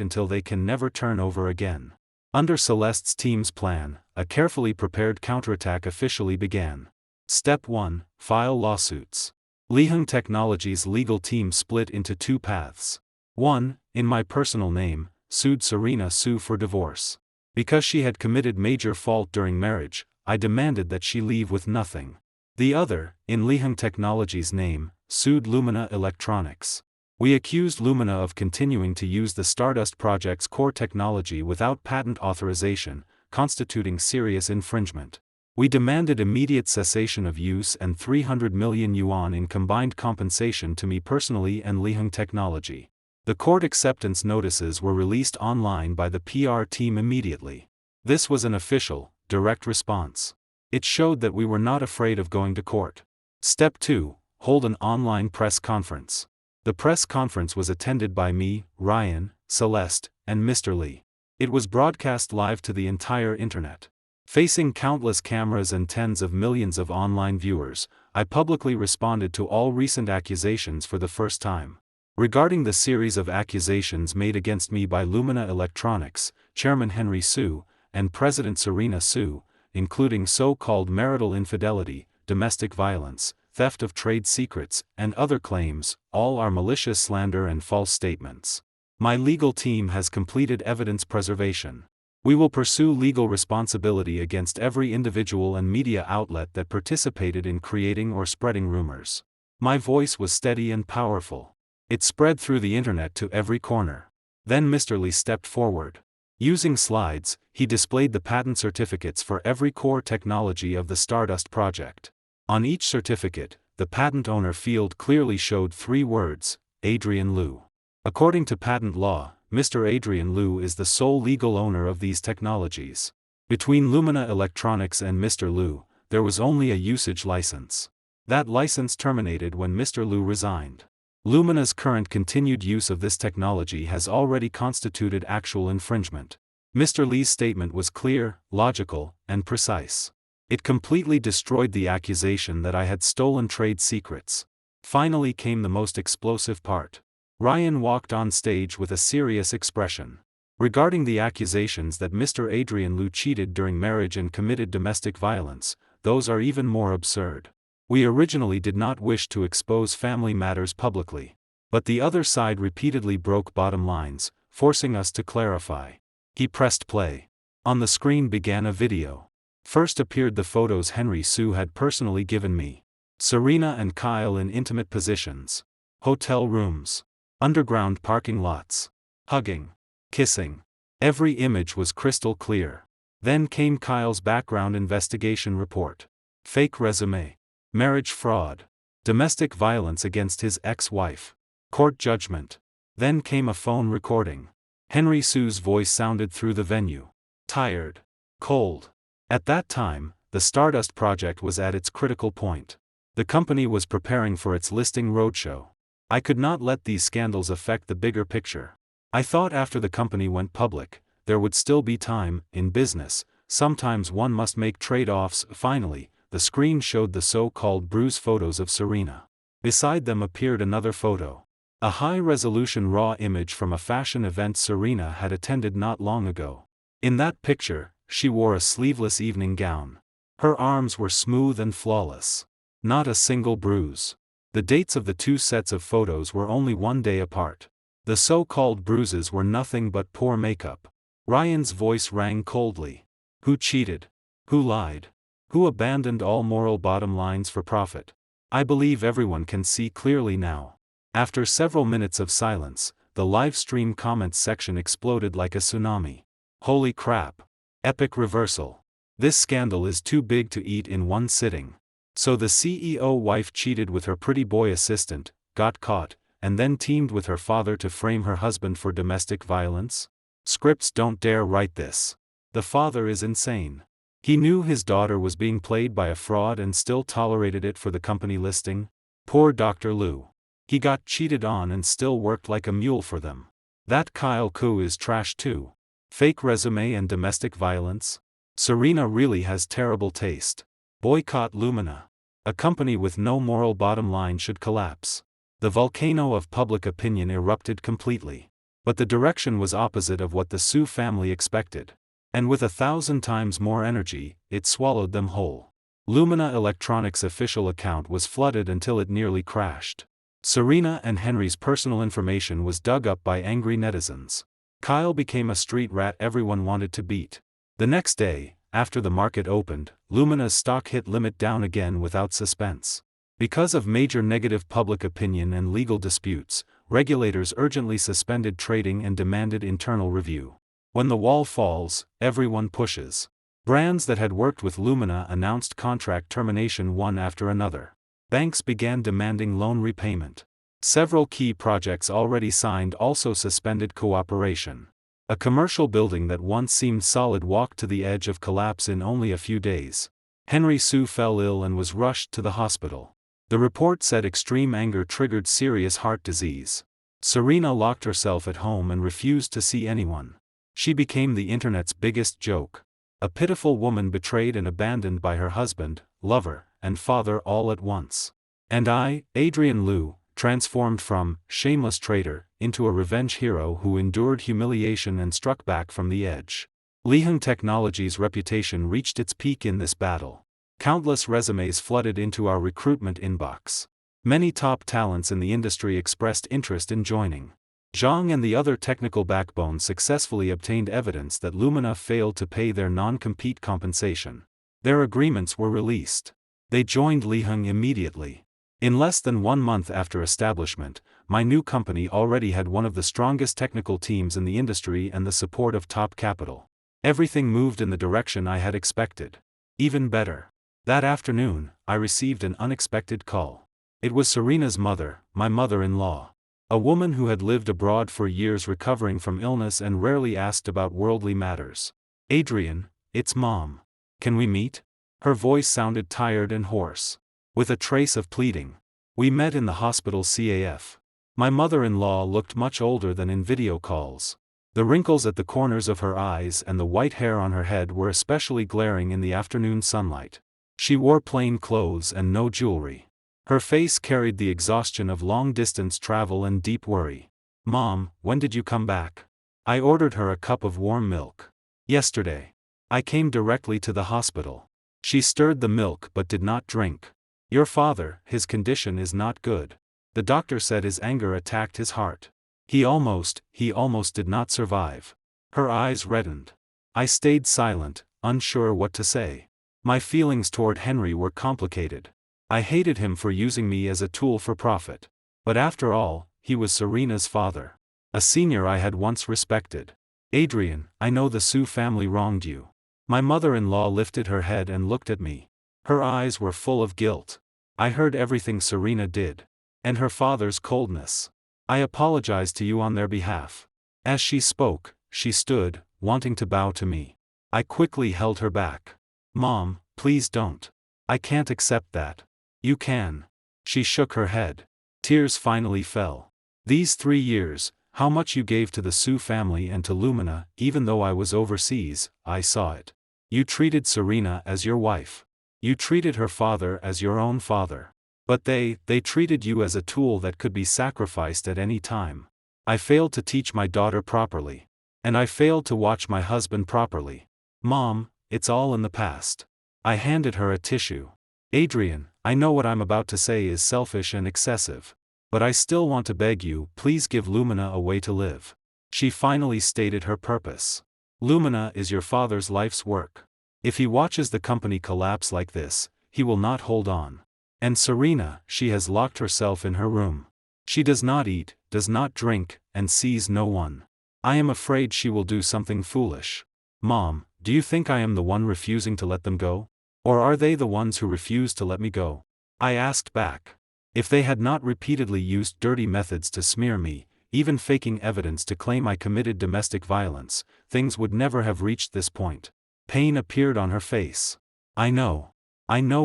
until they can never turn over again. Under Celeste's team's plan, a carefully prepared counterattack officially began. Step 1, file lawsuits. Liheng Technology's legal team split into two paths. 1, in my personal name, sued Serena Su for divorce. Because she had committed major fault during marriage, I demanded that she leave with nothing. The other, in Liheng Technology's name, sued Lumina Electronics. We accused Lumina of continuing to use the Stardust project's core technology without patent authorization, constituting serious infringement. We demanded immediate cessation of use and 300 million yuan in combined compensation to me personally and Liheng Technology. The court acceptance notices were released online by the PR team immediately. This was an official, direct response. It showed that we were not afraid of going to court. Step 2, hold an online press conference. The press conference was attended by me, Ryan, Celeste, and Mr. Lee. It was broadcast live to the entire internet. Facing countless cameras and tens of millions of online viewers, I publicly responded to all recent accusations for the first time. Regarding the series of accusations made against me by Lumina Electronics, Chairman Henry Su, and President Serena Su, including so-called marital infidelity, domestic violence, theft of trade secrets, and other claims, all are malicious slander and false statements. My legal team has completed evidence preservation. We will pursue legal responsibility against every individual and media outlet that participated in creating or spreading rumors. My voice was steady and powerful. It spread through the internet to every corner. Then Mr. Lee stepped forward. Using slides, he displayed the patent certificates for every core technology of the Stardust project. On each certificate, the patent owner field clearly showed 3 words, Adrian Liu. According to patent law, Mr. Adrian Liu is the sole legal owner of these technologies. Between Lumina Electronics and Mr. Liu, there was only a usage license. That license terminated when Mr. Liu resigned. Lumina's current continued use of this technology has already constituted actual infringement. Mr. Lee's statement was clear, logical, and precise. It completely destroyed the accusation that I had stolen trade secrets. Finally came the most explosive part. Ryan walked on stage with a serious expression. Regarding the accusations that Mr. Adrian Liu cheated during marriage and committed domestic violence, those are even more absurd. We originally did not wish to expose family matters publicly. But the other side repeatedly broke bottom lines, forcing us to clarify. He pressed play. On the screen began a video. First appeared the photos Henry Sue had personally given me. Serena and Kyle in intimate positions. Hotel rooms. Underground parking lots. Hugging. Kissing. Every image was crystal clear. Then came Kyle's background investigation report. Fake resume. Marriage fraud. Domestic violence against his ex-wife. Court judgment. Then came a phone recording. Henry Sue's voice sounded through the venue. Tired. Cold. At that time, the Stardust project was at its critical point. The company was preparing for its listing roadshow. I could not let these scandals affect the bigger picture. I thought after the company went public, there would still be time. In business, sometimes one must make trade-offs. Finally, the screen showed the so-called bruise photos of Serena. Beside them appeared another photo. A high-resolution raw image from a fashion event Serena had attended not long ago. In that picture, she wore a sleeveless evening gown. Her arms were smooth and flawless. Not a single bruise. The dates of the 2 sets of photos were only 1 day apart. The so-called bruises were nothing but poor makeup. Ryan's voice rang coldly. Who cheated? Who lied? Who abandoned all moral bottom lines for profit? I believe everyone can see clearly now. After several minutes of silence, the live stream comments section exploded like a tsunami. Holy crap! Epic reversal. This scandal is too big to eat in one sitting. So the CEO wife cheated with her pretty boy assistant, got caught, and then teamed with her father to frame her husband for domestic violence? Scripts don't dare write this. The father is insane. He knew his daughter was being played by a fraud and still tolerated it for the company listing? Poor Dr. Liu. He got cheated on and still worked like a mule for them. That Kyle Koo is trash too. Fake resume and domestic violence? Serena really has terrible taste. Boycott Lumina. A company with no moral bottom line should collapse. The volcano of public opinion erupted completely. But the direction was opposite of what the Sue family expected. And with 1,000 times more energy, it swallowed them whole. Lumina Electronics' official account was flooded until it nearly crashed. Serena and Henry's personal information was dug up by angry netizens. Kyle became a street rat everyone wanted to beat. The next day, after the market opened, Lumina's stock hit limit down again without suspense. Because of major negative public opinion and legal disputes, regulators urgently suspended trading and demanded internal review. When the wall falls, everyone pushes. Brands that had worked with Lumina announced contract termination one after another. Banks began demanding loan repayment. Several key projects already signed also suspended cooperation. A commercial building that once seemed solid walked to the edge of collapse in only a few days. Henry Sue fell ill and was rushed to the hospital. The report said extreme anger triggered serious heart disease. Serena locked herself at home and refused to see anyone. She became the internet's biggest joke. A pitiful woman betrayed and abandoned by her husband, lover, and father all at once. And I, Adrian Liu, transformed from shameless traitor into a revenge hero who endured humiliation and struck back from the edge. Liheng Technology's reputation reached its peak in this battle. Countless resumes flooded into our recruitment inbox. Many top talents in the industry expressed interest in joining. Zhang and the other technical backbone successfully obtained evidence that Lumina failed to pay their non-compete compensation. Their agreements were released. They joined Liheng immediately. In less than 1 month after establishment, my new company already had one of the strongest technical teams in the industry and the support of top capital. Everything moved in the direction I had expected. Even better. That afternoon, I received an unexpected call. It was Serena's mother, my mother-in-law. A woman who had lived abroad for years recovering from illness and rarely asked about worldly matters. "Adrian, it's Mom. Can we meet?" Her voice sounded tired and hoarse, with a trace of pleading. We met in the hospital CAF. My mother-in-law looked much older than in video calls. The wrinkles at the corners of her eyes and the white hair on her head were especially glaring in the afternoon sunlight. She wore plain clothes and no jewelry. Her face carried the exhaustion of long-distance travel and deep worry. "Mom, when did you come back?" I ordered her a cup of warm milk. "Yesterday. I came directly to the hospital." She stirred the milk but did not drink. "Your father, his condition is not good. The doctor said his anger attacked his heart. He almost did not survive." Her eyes reddened. I stayed silent, unsure what to say. My feelings toward Henry were complicated. I hated him for using me as a tool for profit. But after all, he was Serena's father. A senior I had once respected. "Adrian, I know the Su family wronged you." My mother-in-law lifted her head and looked at me. Her eyes were full of guilt. "I heard everything Serena did. And her father's coldness. I apologize to you on their behalf." As she spoke, she stood, wanting to bow to me. I quickly held her back. "Mom, please don't. I can't accept that." "You can." She shook her head. Tears finally fell. "These 3 years, how much you gave to the Su family and to Lumina, even though I was overseas, I saw it. You treated Serena as your wife. You treated her father as your own father. But they treated you as a tool that could be sacrificed at any time. I failed to teach my daughter properly. And I failed to watch my husband properly. Mom, it's all in the past." I handed her a tissue. "Adrian, I know what I'm about to say is selfish and excessive. But I still want to beg you, please give Lumina a way to live." She finally stated her purpose. "Lumina is your father's life's work. If he watches the company collapse like this, he will not hold on. And Serena, she has locked herself in her room. She does not eat, does not drink, and sees no one. I am afraid she will do something foolish. Mom, do you think I am the one refusing to let them go? Or are they the ones who refuse to let me go?" I asked back. If they had not repeatedly used dirty methods to smear me, even faking evidence to claim I committed domestic violence, things would never have reached this point. Pain appeared on her face. I know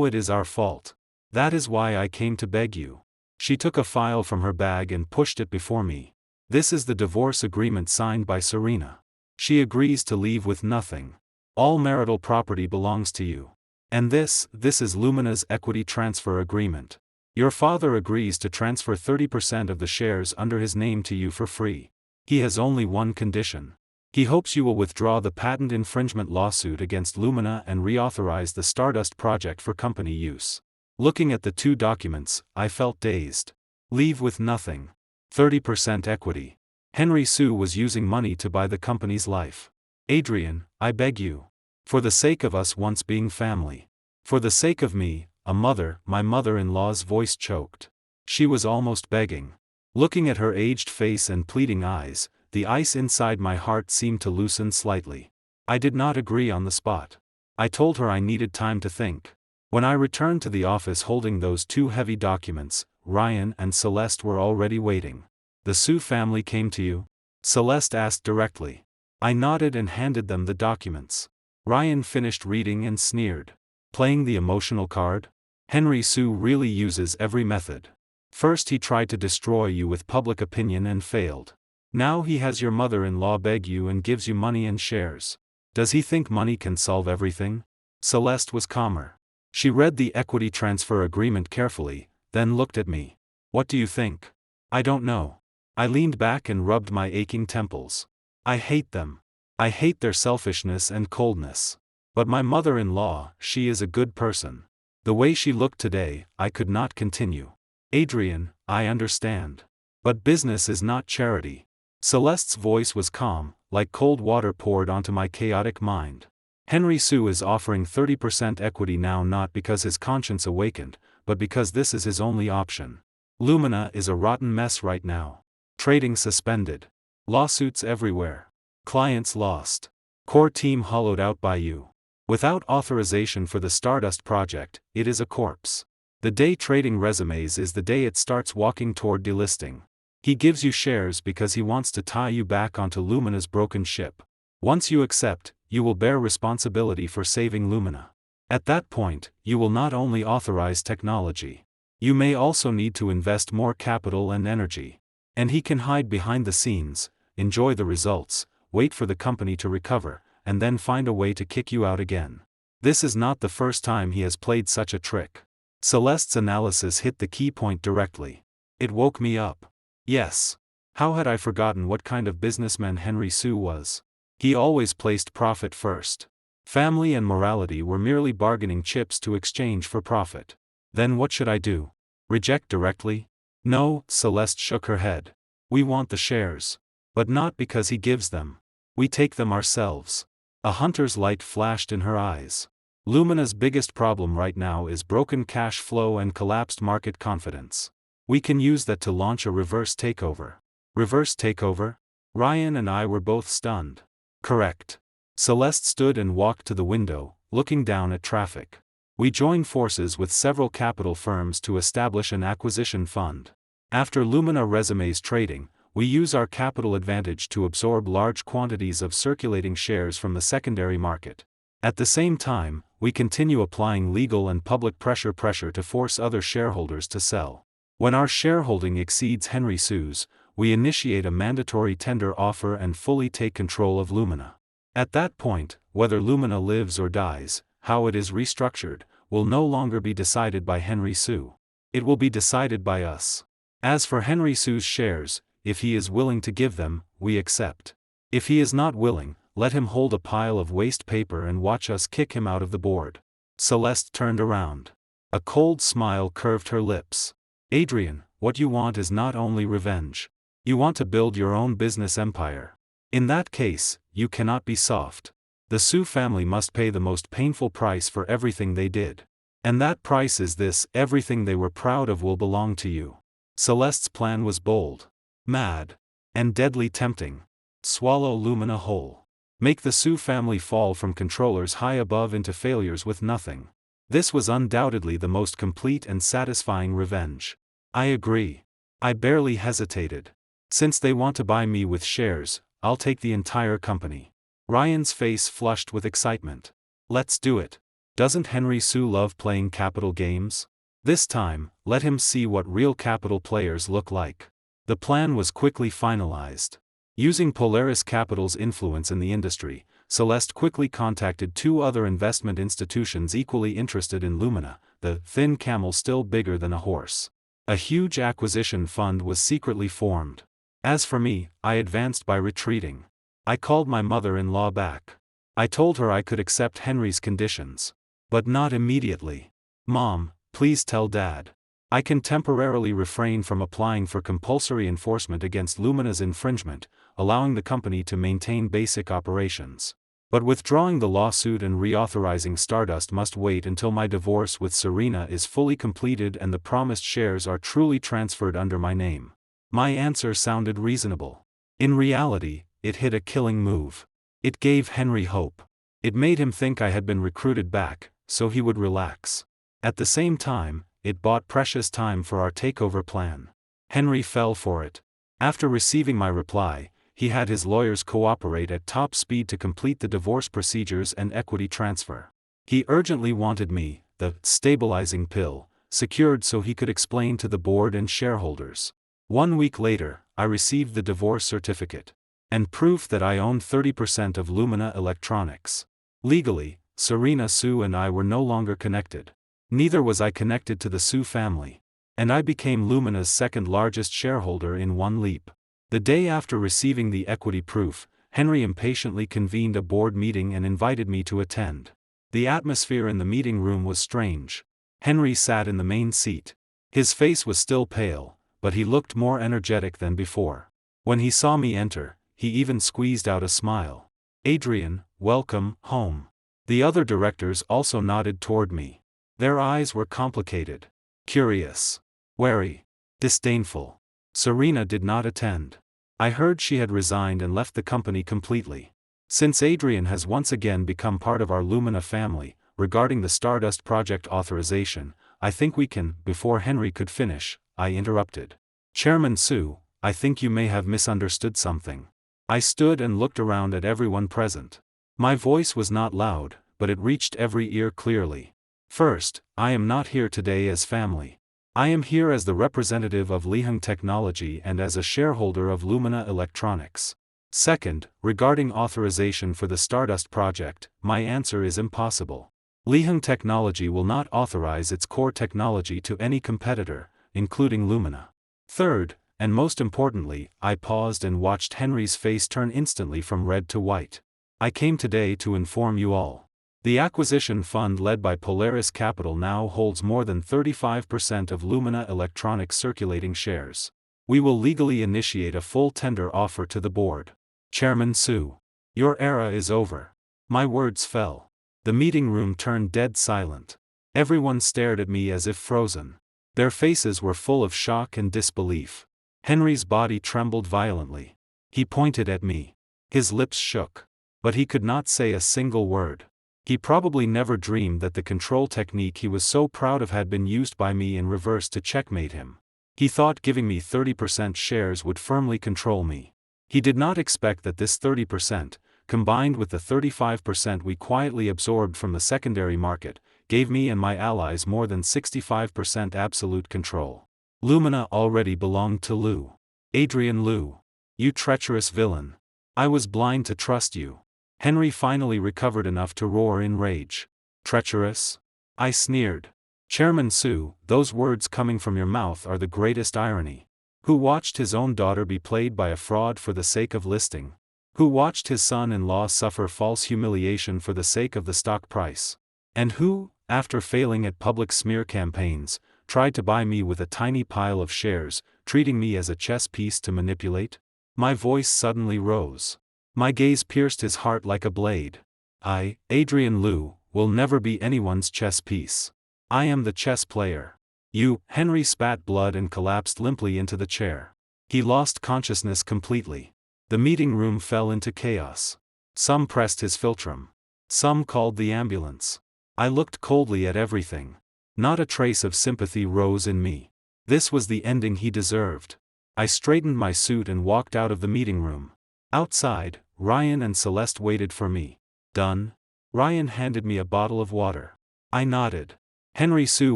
it is our fault. That is why I came to beg you." She took a file from her bag and pushed it before me. "This is the divorce agreement signed by Serena. She agrees to leave with nothing. All marital property belongs to you. And this is Lumina's equity transfer agreement. Your father agrees to transfer 30% of the shares under his name to you for free. He has only one condition. He hopes you will withdraw the patent infringement lawsuit against Lumina and reauthorize the Stardust project for company use." Looking at the 2 documents, I felt dazed. Leave with nothing. 30% equity. Henry Su was using money to buy the company's life. "Adrian, I beg you. For the sake of us once being family. For the sake of me, a mother." My mother-in-law's voice choked. She was almost begging. Looking at her aged face and pleading eyes, the ice inside my heart seemed to loosen slightly. I did not agree on the spot. I told her I needed time to think. When I returned to the office holding those 2 heavy documents, Ryan and Celeste were already waiting. "The Su family came to you?" Celeste asked directly. I nodded and handed them the documents. Ryan finished reading and sneered. "Playing the emotional card? Henry Su really uses every method. First he tried to destroy you with public opinion and failed. Now he has your mother-in-law beg you and gives you money and shares. Does he think money can solve everything?" Celeste was calmer. She read the equity transfer agreement carefully, then looked at me. "What do you think?" "I don't know." I leaned back and rubbed my aching temples. "I hate them. I hate their selfishness and coldness. But my mother-in-law, she is a good person. The way she looked today, I could not continue." "Adrian, I understand. But business is not charity. Celeste's voice was calm, like cold water poured onto my chaotic mind. Henry Sue is offering 30% equity now, not because his conscience awakened, but because this is his only option. Lumina is a rotten mess right now. Trading suspended. Lawsuits everywhere. Clients lost. Core team hollowed out by you. Without authorization for the Stardust project, it is a corpse. The day trading resumes is the day it starts walking toward delisting. He gives you shares because he wants to tie you back onto Lumina's broken ship. Once you accept, you will bear responsibility for saving Lumina. At that point, you will not only authorize technology. You may also need to invest more capital and energy. And he can hide behind the scenes, enjoy the results, wait for the company to recover, and then find a way to kick you out again. This is not the first time he has played such a trick. Celeste's analysis hit the key point directly. It woke me up. Yes. How had I forgotten what kind of businessman Henry Sue was? He always placed profit first. Family and morality were merely bargaining chips to exchange for profit. Then what should I do? Reject directly? No, Celeste shook her head. We want the shares. But not because he gives them. We take them ourselves. A hunter's light flashed in her eyes. Lumina's biggest problem right now is broken cash flow and collapsed market confidence. We can use that to launch a reverse takeover. Reverse takeover? Ryan and I were both stunned. Correct. Celeste stood and walked to the window, looking down at traffic. We join forces with several capital firms to establish an acquisition fund. After Lumina resumes trading, we use our capital advantage to absorb large quantities of circulating shares from the secondary market. At the same time, we continue applying legal and public pressure to force other shareholders to sell. When our shareholding exceeds Henry Sue's, we initiate a mandatory tender offer and fully take control of Lumina. At that point, whether Lumina lives or dies, how it is restructured, will no longer be decided by Henry Sue. It will be decided by us. As for Henry Sue's shares, if he is willing to give them, we accept. If he is not willing, let him hold a pile of waste paper and watch us kick him out of the board. Celeste turned around. A cold smile curved her lips. Adrian, what you want is not only revenge. You want to build your own business empire. In that case, you cannot be soft. The Sue family must pay the most painful price for everything they did. And that price is this: everything they were proud of will belong to you. Celeste's plan was bold, mad, and deadly tempting. Swallow Lumina whole. Make the Sue family fall from controllers high above into failures with nothing. This was undoubtedly the most complete and satisfying revenge. I agree. I barely hesitated. Since they want to buy me with shares, I'll take the entire company. Ryan's face flushed with excitement. Let's do it. Doesn't Henry Sue love playing capital games? This time, let him see what real capital players look like. The plan was quickly finalized. Using Polaris Capital's influence in the industry, Celeste quickly contacted two other investment institutions equally interested in Lumina, the thin camel still bigger than a horse. A huge acquisition fund was secretly formed. As for me, I advanced by retreating. I called my mother-in-law back. I told her I could accept Henry's conditions. But not immediately. Mom, please tell Dad. I can temporarily refrain from applying for compulsory enforcement against Lumina's infringement, allowing the company to maintain basic operations. But withdrawing the lawsuit and reauthorizing Stardust must wait until my divorce with Serena is fully completed and the promised shares are truly transferred under my name. My answer sounded reasonable. In reality, it hit a killing move. It gave Henry hope. It made him think I had been recruited back, so he would relax. At the same time, it bought precious time for our takeover plan. Henry fell for it. After receiving my reply, he had his lawyers cooperate at top speed to complete the divorce procedures and equity transfer. He urgently wanted me, the stabilizing pill, secured so he could explain to the board and shareholders. 1 week later, I received the divorce certificate. And proof that I owned 30% of Lumina Electronics. Legally, Serena Sue and I were no longer connected. Neither was I connected to the Sue family. And I became Lumina's second largest shareholder in one leap. The day after receiving the equity proof, Henry impatiently convened a board meeting and invited me to attend. The atmosphere in the meeting room was strange. Henry sat in the main seat. His face was still pale, but he looked more energetic than before. When he saw me enter, he even squeezed out a smile. Adrian, welcome home. The other directors also nodded toward me. Their eyes were complicated, curious, wary, disdainful. Serena did not attend. I heard she had resigned and left the company completely. Since Adrian has once again become part of our Lumina family, regarding the Stardust project authorization, I think we can. Before Henry could finish, I interrupted. Chairman Su, I think you may have misunderstood something. I stood and looked around at everyone present. My voice was not loud, but it reached every ear clearly. First, I am not here today as family. I am here as the representative of Liheng Technology and as a shareholder of Lumina Electronics. Second, regarding authorization for the Stardust project, my answer is impossible. Liheng Technology will not authorize its core technology to any competitor, including Lumina. Third, and most importantly, I paused and watched Henry's face turn instantly from red to white. I came today to inform you all. The acquisition fund led by Polaris Capital now holds more than 35% of Lumina Electronics circulating shares. We will legally initiate a full tender offer to the board. Chairman Su, your era is over. My words fell. The meeting room turned dead silent. Everyone stared at me as if frozen. Their faces were full of shock and disbelief. Henry's body trembled violently. He pointed at me. His lips shook. But he could not say a single word. He probably never dreamed that the control technique he was so proud of had been used by me in reverse to checkmate him. He thought giving me 30% shares would firmly control me. He did not expect that this 30%, combined with the 35% we quietly absorbed from the secondary market, gave me and my allies more than 65% absolute control. Lumina already belonged to Lu. Adrian Lu. You treacherous villain. I was blind to trust you. Henry finally recovered enough to roar in rage. Treacherous? I sneered. Chairman Su, those words coming from your mouth are the greatest irony. Who watched his own daughter be played by a fraud for the sake of listing? Who watched his son-in-law suffer false humiliation for the sake of the stock price? And who, after failing at public smear campaigns, tried to buy me with a tiny pile of shares, treating me as a chess piece to manipulate? My voice suddenly rose. My gaze pierced his heart like a blade. I, Adrian Lu, will never be anyone's chess piece. I am the chess player. You. Henry spat blood and collapsed limply into the chair. He lost consciousness completely. The meeting room fell into chaos. Some pressed his philtrum. Some called the ambulance. I looked coldly at everything. Not a trace of sympathy rose in me. This was the ending he deserved. I straightened my suit and walked out of the meeting room. Outside, Ryan and Celeste waited for me. Done? Ryan handed me a bottle of water. I nodded. Henry Su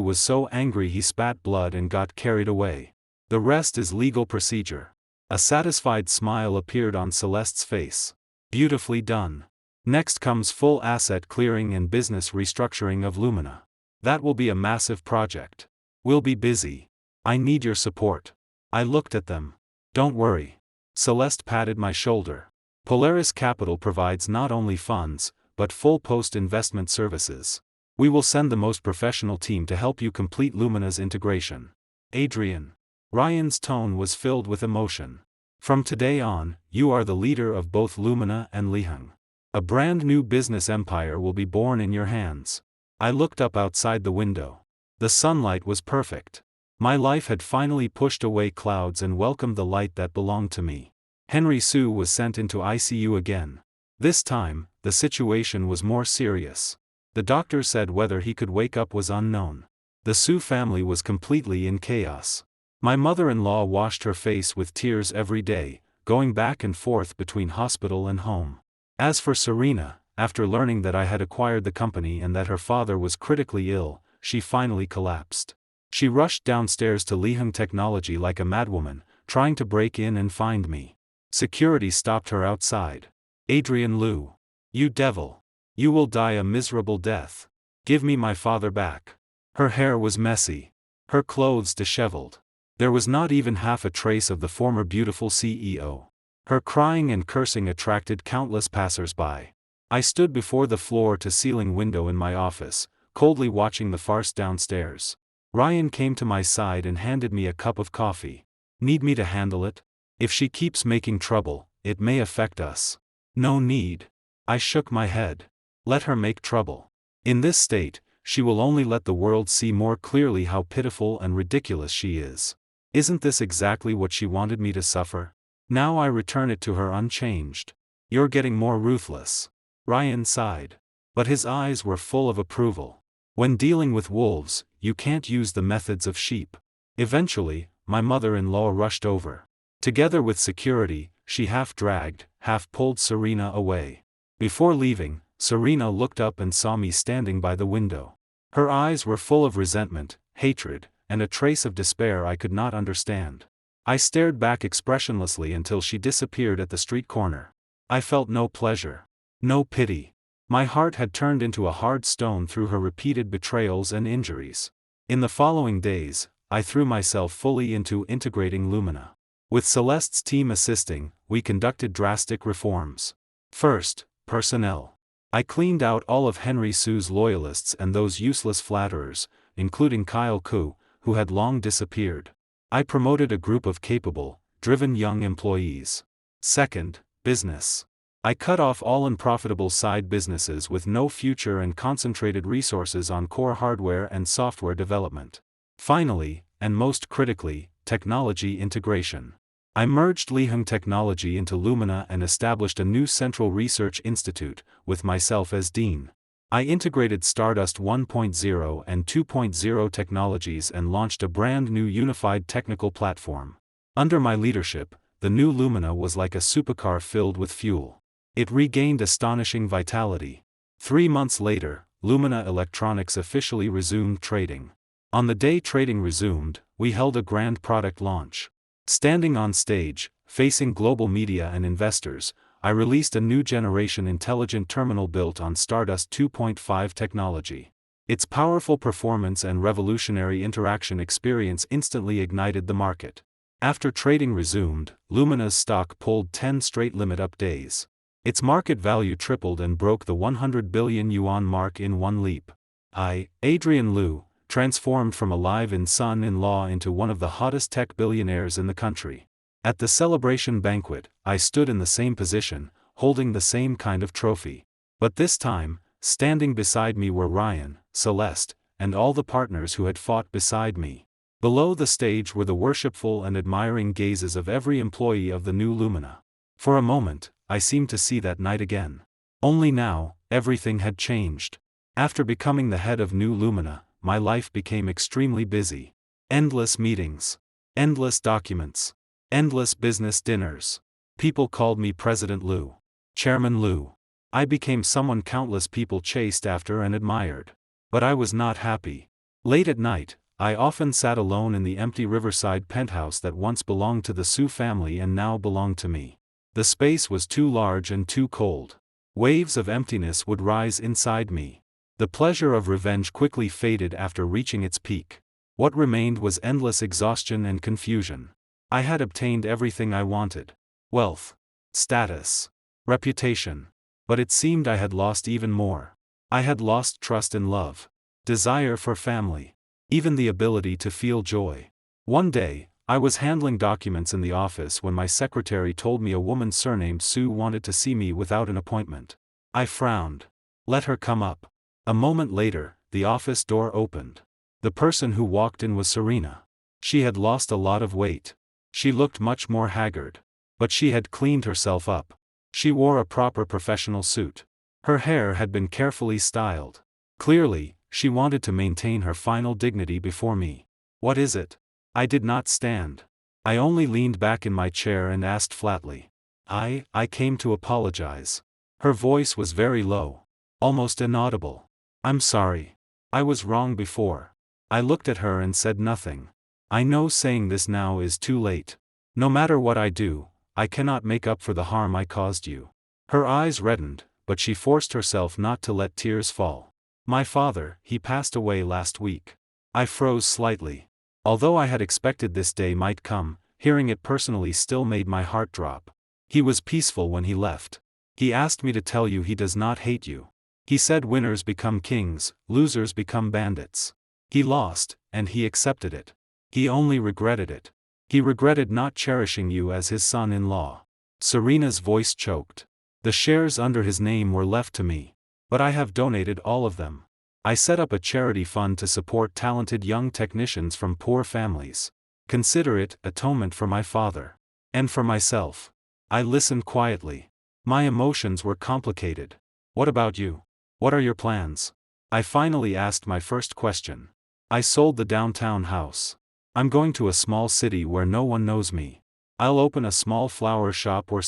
was so angry he spat blood and got carried away. The rest is legal procedure. A satisfied smile appeared on Celeste's face. Beautifully done. Next comes full asset clearing and business restructuring of Lumina. That will be a massive project. We'll be busy. I need your support. I looked at them. Don't worry. Celeste patted my shoulder. Polaris Capital provides not only funds, but full post-investment services. We will send the most professional team to help you complete Lumina's integration. Adrian. Ryan's tone was filled with emotion. From today on, you are the leader of both Lumina and Liheng. A brand new business empire will be born in your hands. I looked up outside the window. The sunlight was perfect. My life had finally pushed away clouds and welcomed the light that belonged to me. Henry Su was sent into ICU again. This time, the situation was more serious. The doctor said whether he could wake up was unknown. The Su family was completely in chaos. My mother-in-law washed her face with tears every day, going back and forth between hospital and home. As for Serena, after learning that I had acquired the company and that her father was critically ill, she finally collapsed. She rushed downstairs to Liheng Technology like a madwoman, trying to break in and find me. Security stopped her outside. Adrian Lu. You devil. You will die a miserable death. Give me my father back. Her hair was messy. Her clothes disheveled. There was not even half a trace of the former beautiful CEO. Her crying and cursing attracted countless passers-by. I stood before the floor-to-ceiling window in my office, coldly watching the farce downstairs. Ryan came to my side and handed me a cup of coffee. Need me to handle it? If she keeps making trouble, it may affect us. No need. I shook my head. Let her make trouble. In this state, she will only let the world see more clearly how pitiful and ridiculous she is. Isn't this exactly what she wanted me to suffer? Now I return it to her unchanged. You're getting more ruthless. Ryan sighed. But his eyes were full of approval. When dealing with wolves, you can't use the methods of sheep. Eventually, my mother-in-law rushed over. Together with security, she half dragged, half pulled Serena away. Before leaving, Serena looked up and saw me standing by the window. Her eyes were full of resentment, hatred, and a trace of despair I could not understand. I stared back expressionlessly until she disappeared at the street corner. I felt no pleasure. No pity. My heart had turned into a hard stone through her repeated betrayals and injuries. In the following days, I threw myself fully into integrating Lumina. With Celeste's team assisting, we conducted drastic reforms. First, personnel. I cleaned out all of Henry Sue's loyalists and those useless flatterers, including Kyle Koo, who had long disappeared. I promoted a group of capable, driven young employees. Second, business. I cut off all unprofitable side businesses with no future and concentrated resources on core hardware and software development. Finally, and most critically, technology integration. I merged Liheng Technology into Lumina and established a new central research institute, with myself as dean. I integrated Stardust 1.0 and 2.0 technologies and launched a brand new unified technical platform. Under my leadership, the new Lumina was like a supercar filled with fuel. It regained astonishing vitality. 3 months later, Lumina Electronics officially resumed trading. On the day trading resumed, we held a grand product launch. Standing on stage, facing global media and investors, I released a new generation intelligent terminal built on Stardust 2.5 technology. Its powerful performance and revolutionary interaction experience instantly ignited the market. After trading resumed, Lumina's stock pulled 10 straight limit-up days. Its market value tripled and broke the 100 billion yuan mark in one leap. I, Adrian Liu, transformed from a live-in son-in-law into one of the hottest tech billionaires in the country. At the celebration banquet, I stood in the same position, holding the same kind of trophy. But this time, standing beside me were Ryan, Celeste, and all the partners who had fought beside me. Below the stage were the worshipful and admiring gazes of every employee of the new Lumina. For a moment, I seemed to see that night again. Only now, everything had changed. After becoming the head of new Lumina, my life became extremely busy. Endless meetings. Endless documents. Endless business dinners. People called me President Liu. Chairman Liu. I became someone countless people chased after and admired. But I was not happy. Late at night, I often sat alone in the empty riverside penthouse that once belonged to the Su family and now belonged to me. The space was too large and too cold. Waves of emptiness would rise inside me. The pleasure of revenge quickly faded after reaching its peak. What remained was endless exhaustion and confusion. I had obtained everything I wanted. Wealth. Status. Reputation. But it seemed I had lost even more. I had lost trust in love. Desire for family. Even the ability to feel joy. One day, I was handling documents in the office when my secretary told me a woman surnamed Su wanted to see me without an appointment. I frowned. Let her come up. A moment later, the office door opened. The person who walked in was Serena. She had lost a lot of weight. She looked much more haggard. But she had cleaned herself up. She wore a proper professional suit. Her hair had been carefully styled. Clearly, she wanted to maintain her final dignity before me. What is it? I did not stand. I only leaned back in my chair and asked flatly. I came to apologize. Her voice was very low. Almost inaudible. I'm sorry. I was wrong before. I looked at her and said nothing. I know saying this now is too late. No matter what I do, I cannot make up for the harm I caused you. Her eyes reddened, but she forced herself not to let tears fall. My father, he passed away last week. I froze slightly. Although I had expected this day might come, hearing it personally still made my heart drop. He was peaceful when he left. He asked me to tell you he does not hate you. He said winners become kings, losers become bandits. He lost, and he accepted it. He only regretted it. He regretted not cherishing you as his son-in-law. Serena's voice choked. The shares under his name were left to me. But I have donated all of them. I set up a charity fund to support talented young technicians from poor families. Consider it atonement for my father. And for myself. I listened quietly. My emotions were complicated. What about you? What are your plans? I finally asked my first question. I sold the downtown house. I'm going to a small city where no one knows me. I'll open a small flower shop or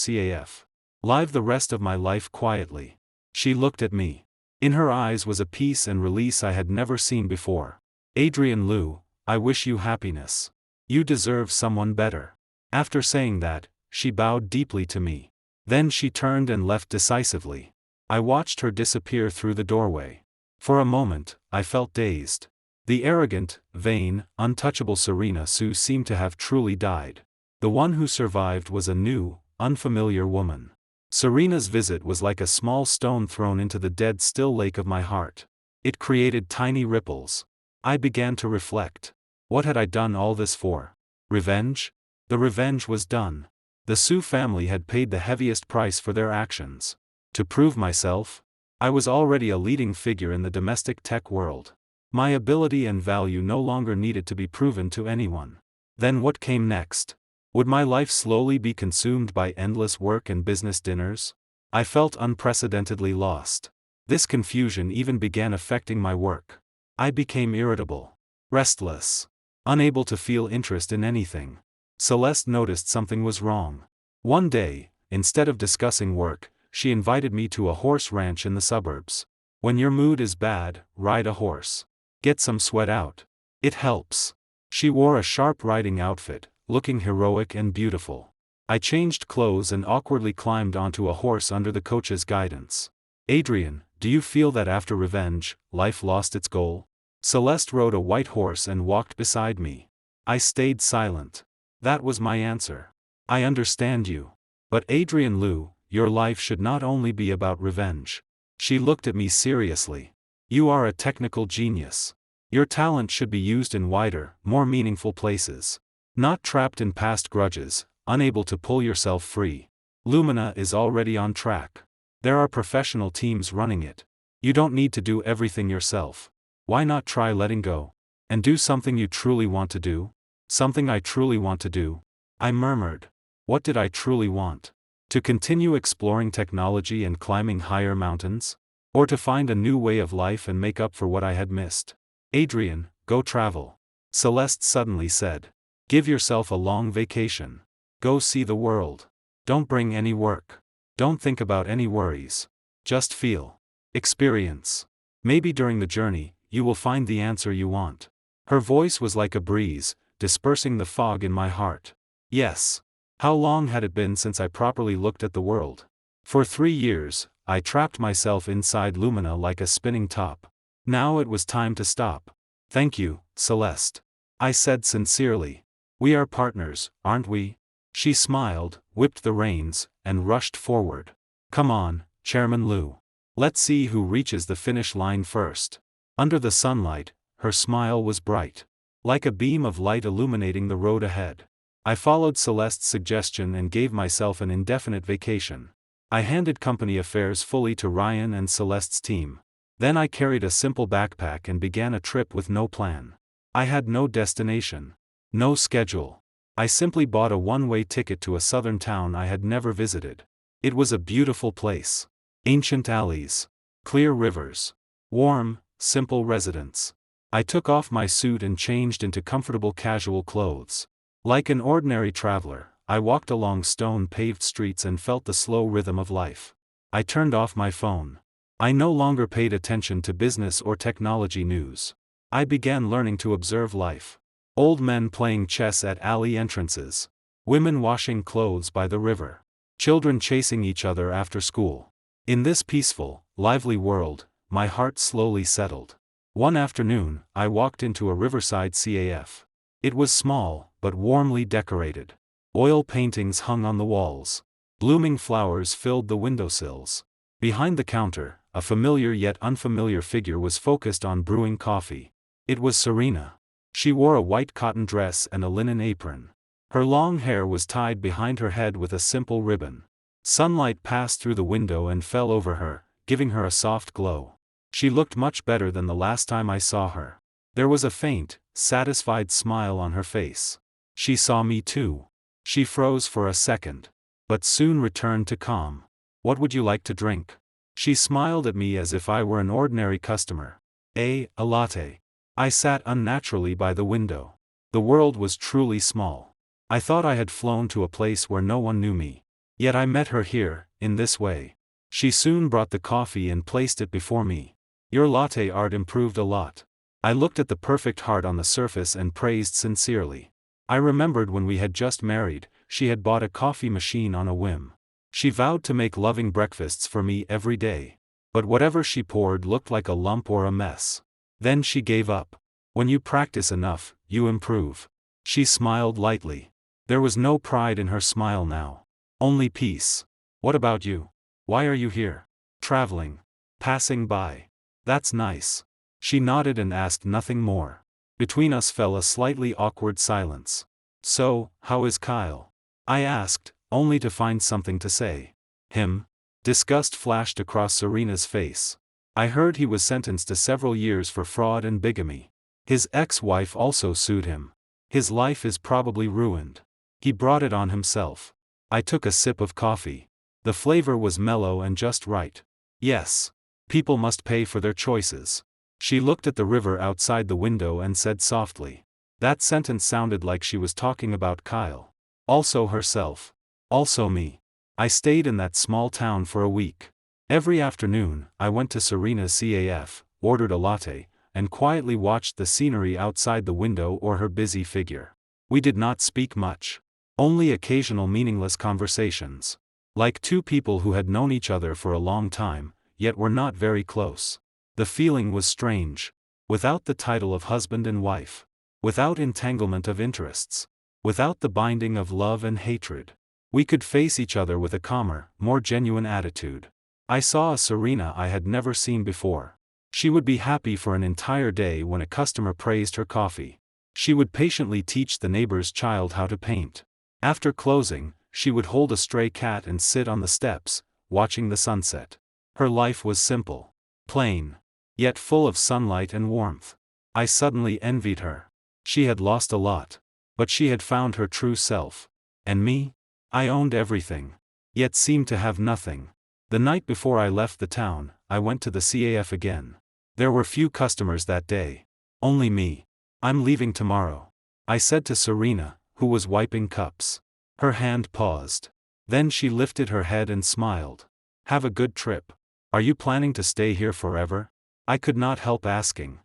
live the rest of my life quietly. She looked at me. In her eyes was a peace and release I had never seen before. Adrian Liu, I wish you happiness. You deserve someone better. After saying that, she bowed deeply to me. Then she turned and left decisively. I watched her disappear through the doorway. For a moment, I felt dazed. The arrogant, vain, untouchable Serena Sue seemed to have truly died. The one who survived was a new, unfamiliar woman. Serena's visit was like a small stone thrown into the dead still lake of my heart. It created tiny ripples. I began to reflect. What had I done all this for? Revenge? The revenge was done. The Sue family had paid the heaviest price for their actions. To prove myself? I was already a leading figure in the domestic tech world. My ability and value no longer needed to be proven to anyone. Then what came next? Would my life slowly be consumed by endless work and business dinners? I felt unprecedentedly lost. This confusion even began affecting my work. I became irritable, restless, unable to feel interest in anything. Celeste noticed something was wrong. One day, instead of discussing work, she invited me to a horse ranch in the suburbs. When your mood is bad, ride a horse. Get some sweat out. It helps. She wore a sharp riding outfit, looking heroic and beautiful. I changed clothes and awkwardly climbed onto a horse under the coach's guidance. Adrian, do you feel that after revenge, life lost its goal? Celeste rode a white horse and walked beside me. I stayed silent. That was my answer. I understand you. But Adrian Liu, your life should not only be about revenge. She looked at me seriously. You are a technical genius. Your talent should be used in wider, more meaningful places. Not trapped in past grudges, unable to pull yourself free. Lumina is already on track. There are professional teams running it. You don't need to do everything yourself. Why not try letting go? And do something you truly want to do? Something I truly want to do? I murmured. What did I truly want? To continue exploring technology and climbing higher mountains? Or to find a new way of life and make up for what I had missed? Adrian, go travel. Celeste suddenly said. Give yourself a long vacation. Go see the world. Don't bring any work. Don't think about any worries. Just feel. Experience. Maybe during the journey, you will find the answer you want. Her voice was like a breeze, dispersing the fog in my heart. Yes. How long had it been since I properly looked at the world? For 3 years, I trapped myself inside Lumina like a spinning top. Now it was time to stop. Thank you, Celeste. I said sincerely. We are partners, aren't we? She smiled, whipped the reins, and rushed forward. Come on, Chairman Liu. Let's see who reaches the finish line first. Under the sunlight, her smile was bright. Like a beam of light illuminating the road ahead. I followed Celeste's suggestion and gave myself an indefinite vacation. I handed company affairs fully to Ryan and Celeste's team. Then I carried a simple backpack and began a trip with no plan. I had no destination. No schedule. I simply bought a one-way ticket to a southern town I had never visited. It was a beautiful place. Ancient alleys. Clear rivers. Warm, simple residents. I took off my suit and changed into comfortable casual clothes. Like an ordinary traveler, I walked along stone-paved streets and felt the slow rhythm of life. I turned off my phone. I no longer paid attention to business or technology news. I began learning to observe life. Old men playing chess at alley entrances. Women washing clothes by the river. Children chasing each other after school. In this peaceful, lively world, my heart slowly settled. One afternoon, I walked into a riverside cafe. It was small, but warmly decorated. Oil paintings hung on the walls. Blooming flowers filled the windowsills. Behind the counter, a familiar yet unfamiliar figure was focused on brewing coffee. It was Serena. She wore a white cotton dress and a linen apron. Her long hair was tied behind her head with a simple ribbon. Sunlight passed through the window and fell over her, giving her a soft glow. She looked much better than the last time I saw her. There was a faint, satisfied smile on her face. She saw me too. She froze for a second, but soon returned to calm. "What would you like to drink?" She smiled at me as if I were an ordinary customer. A latte. I sat unnaturally by the window. The world was truly small. I thought I had flown to a place where no one knew me. Yet I met her here, in this way. She soon brought the coffee and placed it before me. "Your latte art improved a lot." I looked at the perfect heart on the surface and praised sincerely. I remembered when we had just married, she had bought a coffee machine on a whim. She vowed to make loving breakfasts for me every day. But whatever she poured looked like a lump or a mess. Then she gave up. "When you practice enough, you improve." She smiled lightly. There was no pride in her smile now. Only peace. "What about you? Why are you here?" "Traveling. Passing by." "That's nice." She nodded and asked nothing more. Between us fell a slightly awkward silence. "So, how is Kyle?" I asked, only to find something to say. "Him?" Disgust flashed across Serena's face. "I heard he was sentenced to several years for fraud and bigamy. His ex-wife also sued him. His life is probably ruined. He brought it on himself." I took a sip of coffee. The flavor was mellow and just right. Yes. People must pay for their choices. She looked at the river outside the window and said softly. That sentence sounded like she was talking about Kyle. Also herself. Also me. I stayed in that small town for a week. Every afternoon, I went to Serena's CAF, ordered a latte, and quietly watched the scenery outside the window or her busy figure. We did not speak much. Only occasional meaningless conversations. Like two people who had known each other for a long time, yet were not very close. The feeling was strange. Without the title of husband and wife. Without entanglement of interests. Without the binding of love and hatred. We could face each other with a calmer, more genuine attitude. I saw a Serena I had never seen before. She would be happy for an entire day when a customer praised her coffee. She would patiently teach the neighbor's child how to paint. After closing, she would hold a stray cat and sit on the steps, watching the sunset. Her life was simple. Plain. Yet full of sunlight and warmth. I suddenly envied her. She had lost a lot. But she had found her true self. And me? I owned everything. Yet seemed to have nothing. The night before I left the town, I went to the CAF again. There were few customers that day. Only me. "I'm leaving tomorrow," I said to Serena, who was wiping cups. Her hand paused. Then she lifted her head and smiled. "Have a good trip. Are you planning to stay here forever?" I could not help asking.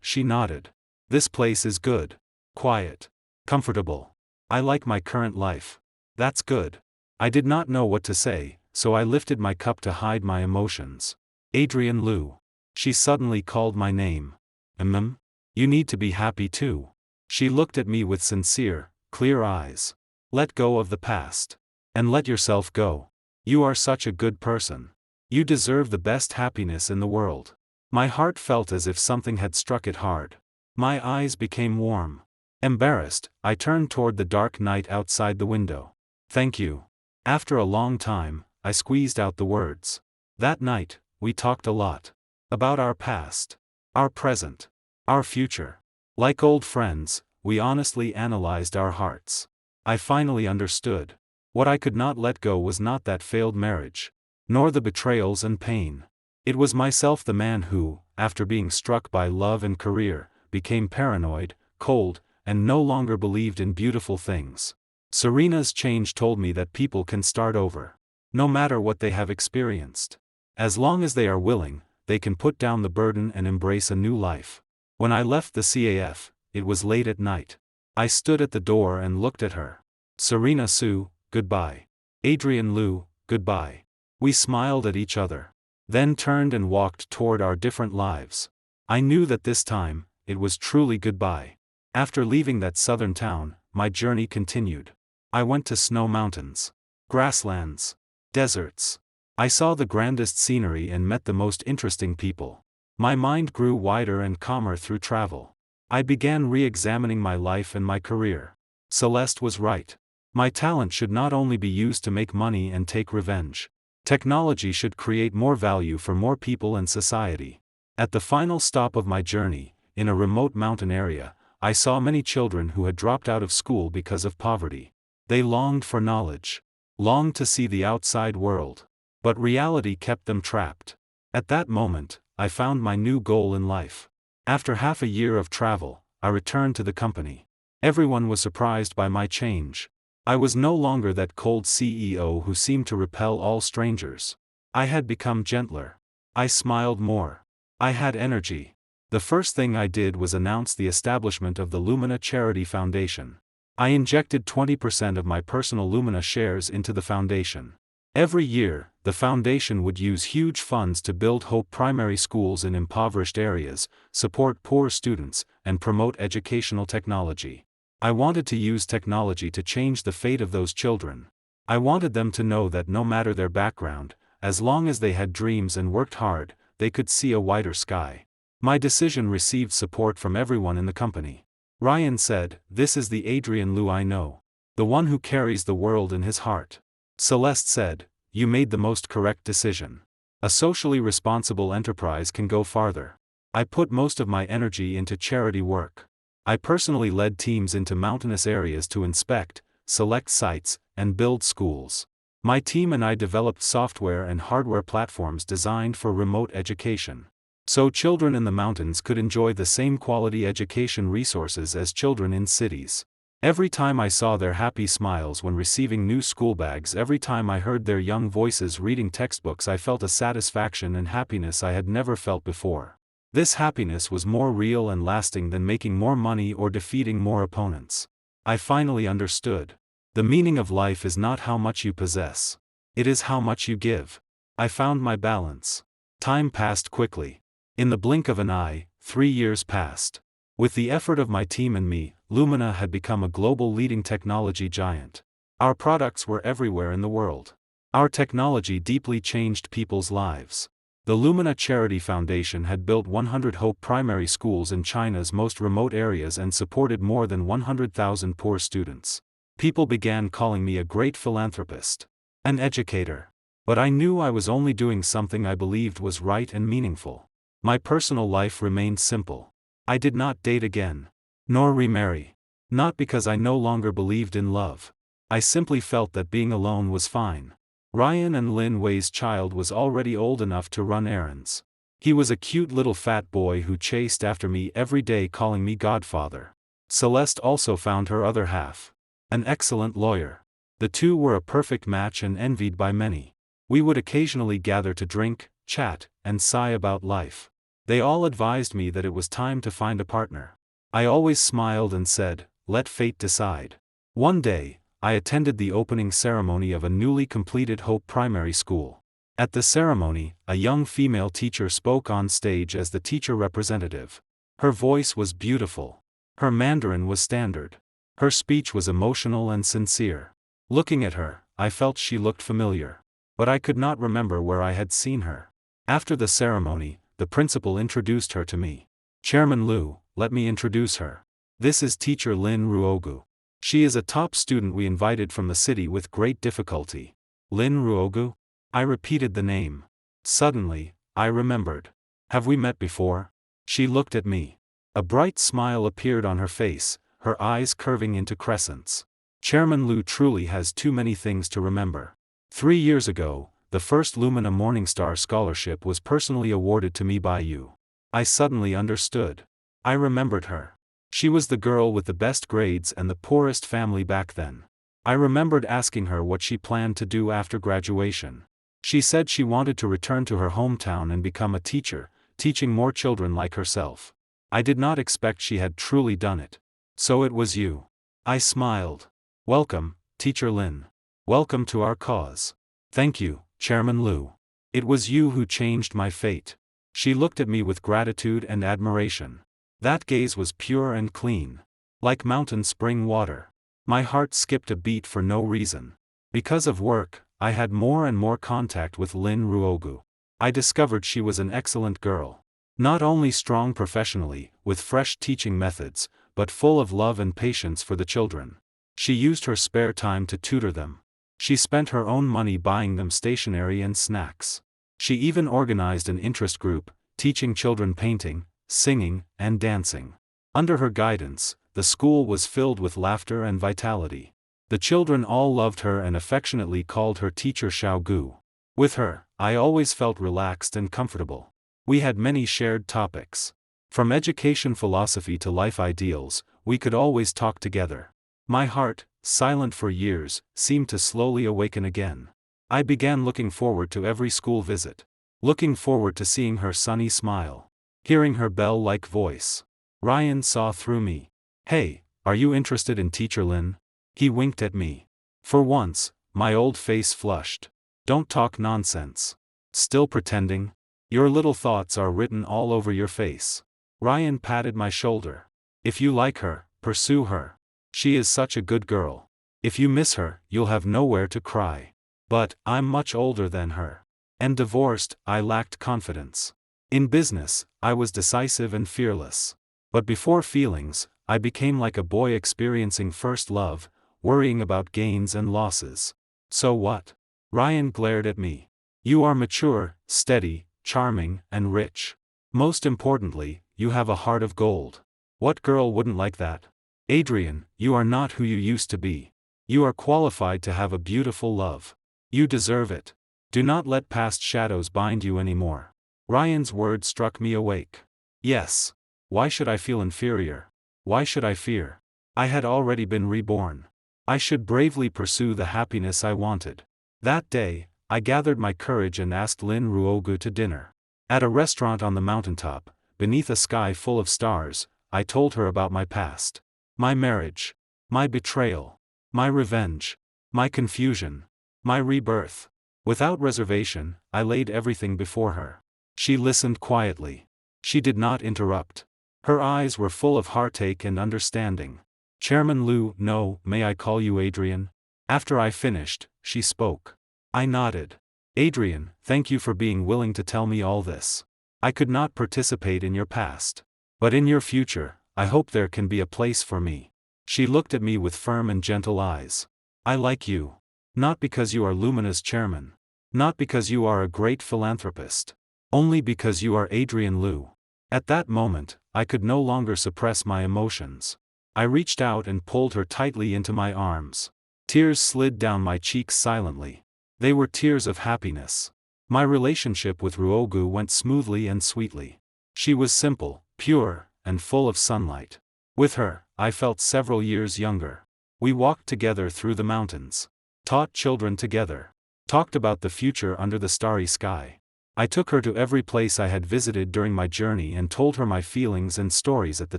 She nodded. "This place is good. Quiet. Comfortable. I like my current life." "That's good." I did not know what to say, so I lifted my cup to hide my emotions. "Adrian Liu." She suddenly called my name. You need to be happy too." She looked at me with sincere, clear eyes. "Let go of the past. And let yourself go. You are such a good person. You deserve the best happiness in the world." My heart felt as if something had struck it hard. My eyes became warm. Embarrassed, I turned toward the dark night outside the window. "Thank you." After a long time, I squeezed out the words. That night, we talked a lot. About our past. Our present. Our future. Like old friends, we honestly analyzed our hearts. I finally understood. What I could not let go was not that failed marriage. Nor the betrayals and pain. It was myself, the man who, after being struck by love and career, became paranoid, cold, and no longer believed in beautiful things. Serena's change told me that people can start over. No matter what they have experienced. As long as they are willing, they can put down the burden and embrace a new life. When I left the CAF, it was late at night. I stood at the door and looked at her. "Serena Sue, goodbye. Adrian Liu, goodbye." We smiled at each other. Then turned and walked toward our different lives. I knew that this time, it was truly goodbye. After leaving that southern town, my journey continued. I went to snow mountains. Grasslands. Deserts. I saw the grandest scenery and met the most interesting people. My mind grew wider and calmer through travel. I began re-examining my life and my career. Celeste was right. My talent should not only be used to make money and take revenge. Technology should create more value for more people and society. At the final stop of my journey, in a remote mountain area, I saw many children who had dropped out of school because of poverty. They longed for knowledge, longed to see the outside world. But reality kept them trapped. At that moment, I found my new goal in life. After half a year of travel, I returned to the company. Everyone was surprised by my change. I was no longer that cold CEO who seemed to repel all strangers. I had become gentler. I smiled more. I had energy. The first thing I did was announce the establishment of the Lumina Charity Foundation. I injected 20% of my personal Lumina shares into the foundation. Every year, the foundation would use huge funds to build Hope primary schools in impoverished areas, support poor students, and promote educational technology. I wanted to use technology to change the fate of those children. I wanted them to know that no matter their background, as long as they had dreams and worked hard, they could see a wider sky. My decision received support from everyone in the company. Ryan said, "This is the Adrian Liu I know. The one who carries the world in his heart." Celeste said, "You made the most correct decision. A socially responsible enterprise can go farther." I put most of my energy into charity work. I personally led teams into mountainous areas to inspect, select sites, and build schools. My team and I developed software and hardware platforms designed for remote education. So children in the mountains could enjoy the same quality education resources as children in cities. Every time I saw their happy smiles when receiving new school bags, every time I heard their young voices reading textbooks, I felt a satisfaction and happiness I had never felt before. This happiness was more real and lasting than making more money or defeating more opponents. I finally understood. The meaning of life is not how much you possess. It is how much you give. I found my balance. Time passed quickly. In the blink of an eye, 3 years passed. With the effort of my team and me, Lumina had become a global leading technology giant. Our products were everywhere in the world. Our technology deeply changed people's lives. The Lumina Charity Foundation had built 100 Hope primary schools in China's most remote areas and supported more than 100,000 poor students. People began calling me a great philanthropist, an educator. But I knew I was only doing something I believed was right and meaningful. My personal life remained simple. I did not date again, nor remarry. Not because I no longer believed in love. I simply felt that being alone was fine. Ryan and Lin Wei's child was already old enough to run errands. He was a cute little fat boy who chased after me every day, calling me godfather. Celeste also found her other half, an excellent lawyer. The two were a perfect match and envied by many. We would occasionally gather to drink, chat, and sigh about life. They all advised me that it was time to find a partner. I always smiled and said, "Let fate decide." One day, I attended the opening ceremony of a newly completed Hope primary school. At the ceremony, a young female teacher spoke on stage as the teacher representative. Her voice was beautiful. Her Mandarin was standard. Her speech was emotional and sincere. Looking at her, I felt she looked familiar. But I could not remember where I had seen her. After the ceremony, the principal introduced her to me. "Chairman Liu, let me introduce her. This is teacher Lin Ruogu. She is a top student we invited from the city with great difficulty." Lin Ruogu? I repeated the name. Suddenly, I remembered. "Have we met before?" She looked at me. A bright smile appeared on her face, her eyes curving into crescents. Chairman Liu truly has too many things to remember. 3 years ago, the first Lumina Morningstar Scholarship was personally awarded to me by you. I suddenly understood. I remembered her. She was the girl with the best grades and the poorest family back then. I remembered asking her what she planned to do after graduation. She said she wanted to return to her hometown and become a teacher, teaching more children like herself. I did not expect she had truly done it. "So it was you." I smiled. "Welcome, Teacher Lin. Welcome to our cause." "Thank you, Chairman Liu. It was you who changed my fate." She looked at me with gratitude and admiration. That gaze was pure and clean, like mountain spring water. My heart skipped a beat for no reason. Because of work, I had more and more contact with Lin Ruogu. I discovered she was an excellent girl. Not only strong professionally, with fresh teaching methods, but full of love and patience for the children. She used her spare time to tutor them. She spent her own money buying them stationery and snacks. She even organized an interest group, teaching children painting, singing, and dancing. Under her guidance, the school was filled with laughter and vitality. The children all loved her and affectionately called her teacher Xiao Gu. With her, I always felt relaxed and comfortable. We had many shared topics. From education philosophy to life ideals, we could always talk together. My heart, silent for years, seemed to slowly awaken again. I began looking forward to every school visit. Looking forward to seeing her sunny smile. Hearing her bell-like voice. Ryan saw through me. "Hey, are you interested in Teacher Lin?" He winked at me. For once, my old face flushed. "Don't talk nonsense. Still pretending? Your little thoughts are written all over your face." Ryan patted my shoulder. "If you like her, pursue her. She is such a good girl. If you miss her, you'll have nowhere to cry." But, I'm much older than her. And divorced, I lacked confidence. In business, I was decisive and fearless. But before feelings, I became like a boy experiencing first love, worrying about gains and losses. "So what?" Ryan glared at me. "You are mature, steady, charming, and rich. Most importantly, you have a heart of gold. What girl wouldn't like that? Adrian, you are not who you used to be. You are qualified to have a beautiful love. You deserve it. Do not let past shadows bind you anymore." Ryan's words struck me awake. Yes. Why should I feel inferior? Why should I fear? I had already been reborn. I should bravely pursue the happiness I wanted. That day, I gathered my courage and asked Lin Ruogu to dinner. At a restaurant on the mountaintop, beneath a sky full of stars, I told her about my past. My marriage. My betrayal. My revenge. My confusion. My rebirth. Without reservation, I laid everything before her. She listened quietly. She did not interrupt. Her eyes were full of heartache and understanding. "Chairman Liu, no, may I call you Adrian?" After I finished, she spoke. I nodded. "Adrian, thank you for being willing to tell me all this. I could not participate in your past. But in your future, I hope there can be a place for me." She looked at me with firm and gentle eyes. "I like you. Not because you are Lumina's chairman. Not because you are a great philanthropist. Only because you are Adrian Liu." At that moment, I could no longer suppress my emotions. I reached out and pulled her tightly into my arms. Tears slid down my cheeks silently. They were tears of happiness. My relationship with Ruogu went smoothly and sweetly. She was simple, pure, and full of sunlight. With her, I felt several years younger. We walked together through the mountains. Taught children together. Talked about the future under the starry sky. I took her to every place I had visited during my journey and told her my feelings and stories at the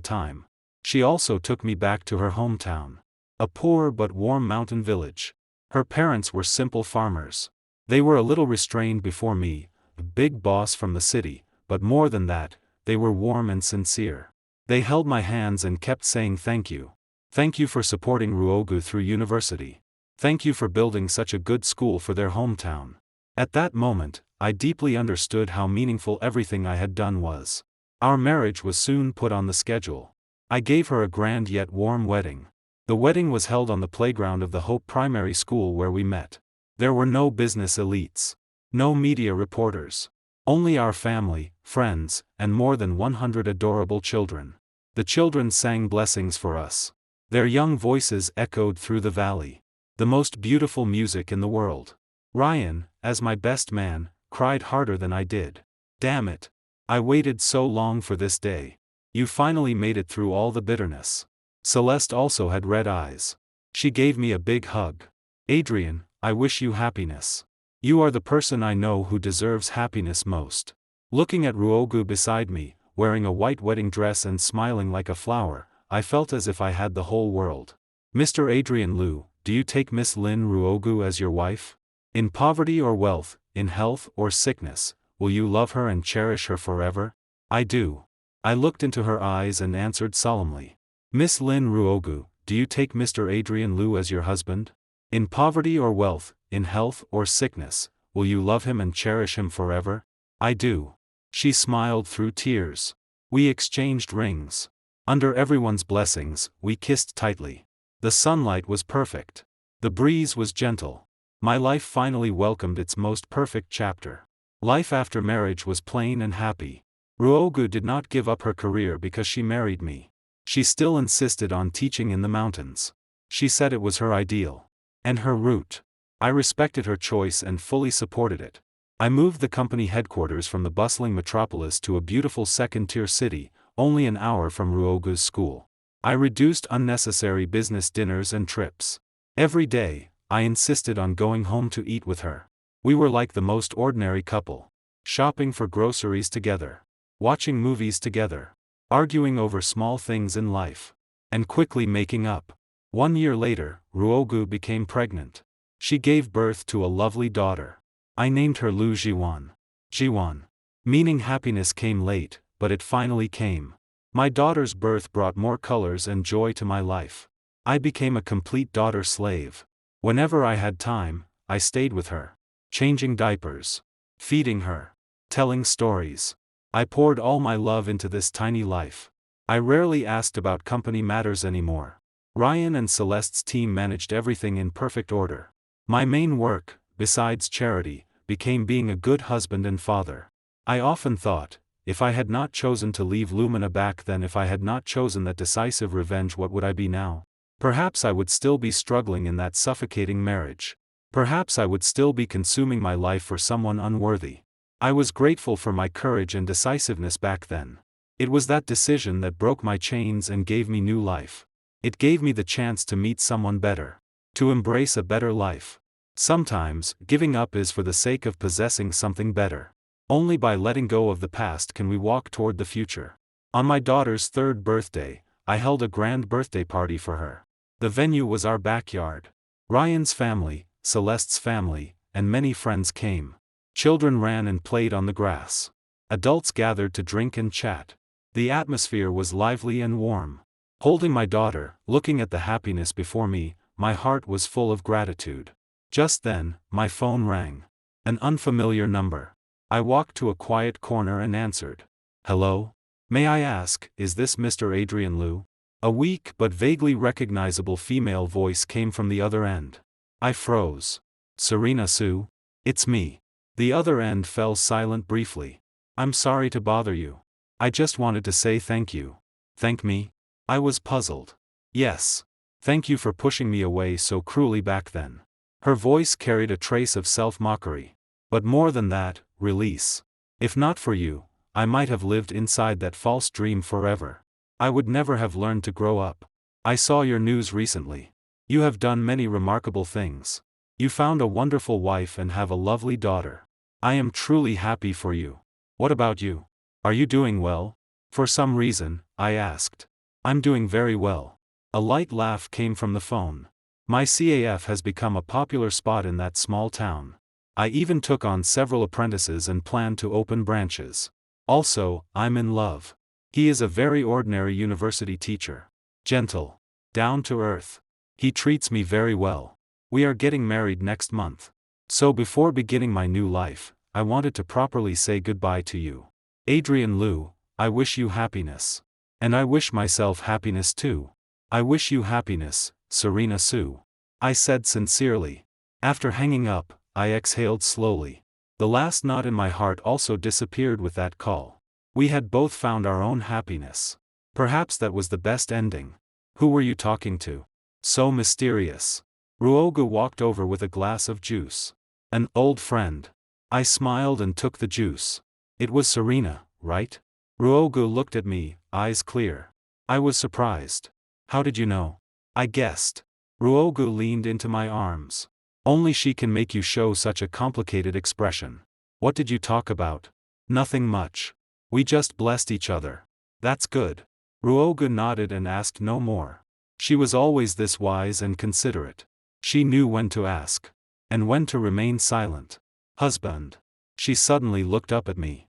time. She also took me back to her hometown. A poor but warm mountain village. Her parents were simple farmers. They were a little restrained before me, the big boss from the city, but more than that, they were warm and sincere. They held my hands and kept saying thank you. Thank you for supporting Ruogu through university. Thank you for building such a good school for their hometown. At that moment, I deeply understood how meaningful everything I had done was. Our marriage was soon put on the schedule. I gave her a grand yet warm wedding. The wedding was held on the playground of the Hope Primary School where we met. There were no business elites. No media reporters. Only our family, friends, and more than 100 adorable children. The children sang blessings for us. Their young voices echoed through the valley. The most beautiful music in the world. Ryan, as my best man, cried harder than I did. Damn it. I waited so long for this day. You finally made it through all the bitterness. Celeste also had red eyes. She gave me a big hug. Adrian, I wish you happiness. You are the person I know who deserves happiness most. Looking at Ruogu beside me, wearing a white wedding dress and smiling like a flower, I felt as if I had the whole world. Mr. Adrian Liu, do you take Miss Lin Ruogu as your wife? In poverty or wealth, in health or sickness, will you love her and cherish her forever? I do. I looked into her eyes and answered solemnly. Miss Lin Ruogu, do you take Mr. Adrian Liu as your husband? In poverty or wealth, in health or sickness, will you love him and cherish him forever? I do. She smiled through tears. We exchanged rings. Under everyone's blessings, we kissed tightly. The sunlight was perfect. The breeze was gentle. My life finally welcomed its most perfect chapter. Life after marriage was plain and happy. Ruogu did not give up her career because she married me. She still insisted on teaching in the mountains. She said it was her ideal. And her route. I respected her choice and fully supported it. I moved the company headquarters from the bustling metropolis to a beautiful second-tier city, only an hour from Ruogu's school. I reduced unnecessary business dinners and trips. Every day, I insisted on going home to eat with her. We were like the most ordinary couple. Shopping for groceries together. Watching movies together. Arguing over small things in life. And quickly making up. 1 year later, Ruogu became pregnant. She gave birth to a lovely daughter. I named her Lu Jiwan. Jiwan. Meaning happiness came late, but it finally came. My daughter's birth brought more colors and joy to my life. I became a complete daughter slave. Whenever I had time, I stayed with her. Changing diapers. Feeding her. Telling stories. I poured all my love into this tiny life. I rarely asked about company matters anymore. Ryan and Celeste's team managed everything in perfect order. My main work, besides charity, became being a good husband and father. I often thought, if I had not chosen to leave Lumina back then, if I had not chosen that decisive revenge, what would I be now? Perhaps I would still be struggling in that suffocating marriage. Perhaps I would still be consuming my life for someone unworthy. I was grateful for my courage and decisiveness back then. It was that decision that broke my chains and gave me new life. It gave me the chance to meet someone better. To embrace a better life. Sometimes, giving up is for the sake of possessing something better. Only by letting go of the past can we walk toward the future. On my daughter's 3rd birthday, I held a grand birthday party for her. The venue was our backyard. Ryan's family, Celeste's family, and many friends came. Children ran and played on the grass. Adults gathered to drink and chat. The atmosphere was lively and warm. Holding my daughter, looking at the happiness before me, my heart was full of gratitude. Just then, my phone rang. An unfamiliar number. I walked to a quiet corner and answered. Hello? May I ask, is this Mr. Adrian Liu? A weak but vaguely recognizable female voice came from the other end. I froze. Serena Sue? It's me. The other end fell silent briefly. I'm sorry to bother you. I just wanted to say thank you. Thank me? I was puzzled. Yes. Thank you for pushing me away so cruelly back then. Her voice carried a trace of self-mockery. But more than that, release. If not for you, I might have lived inside that false dream forever. I would never have learned to grow up. I saw your news recently. You have done many remarkable things. You found a wonderful wife and have a lovely daughter. I am truly happy for you. What about you? Are you doing well? For some reason, I asked. I'm doing very well. A light laugh came from the phone. My CAF has become a popular spot in that small town. I even took on several apprentices and plan to open branches. Also, I'm in love. He is a very ordinary university teacher. Gentle. Down to earth. He treats me very well. We are getting married next month. So before beginning my new life, I wanted to properly say goodbye to you. Adrian Liu, I wish you happiness. And I wish myself happiness too. I wish you happiness, Serena Sue. I said sincerely. After hanging up, I exhaled slowly. The last knot in my heart also disappeared with that call. We had both found our own happiness. Perhaps that was the best ending. Who were you talking to? So mysterious. Ruogu walked over with a glass of juice. An old friend. I smiled and took the juice. It was Serena, right? Ruogu looked at me, eyes clear. I was surprised. How did you know? I guessed. Ruogu leaned into my arms. Only she can make you show such a complicated expression. What did you talk about? Nothing much. We just blessed each other. That's good. Ruogu nodded and asked no more. She was always this wise and considerate. She knew when to ask. And when to remain silent. Husband. She suddenly looked up at me.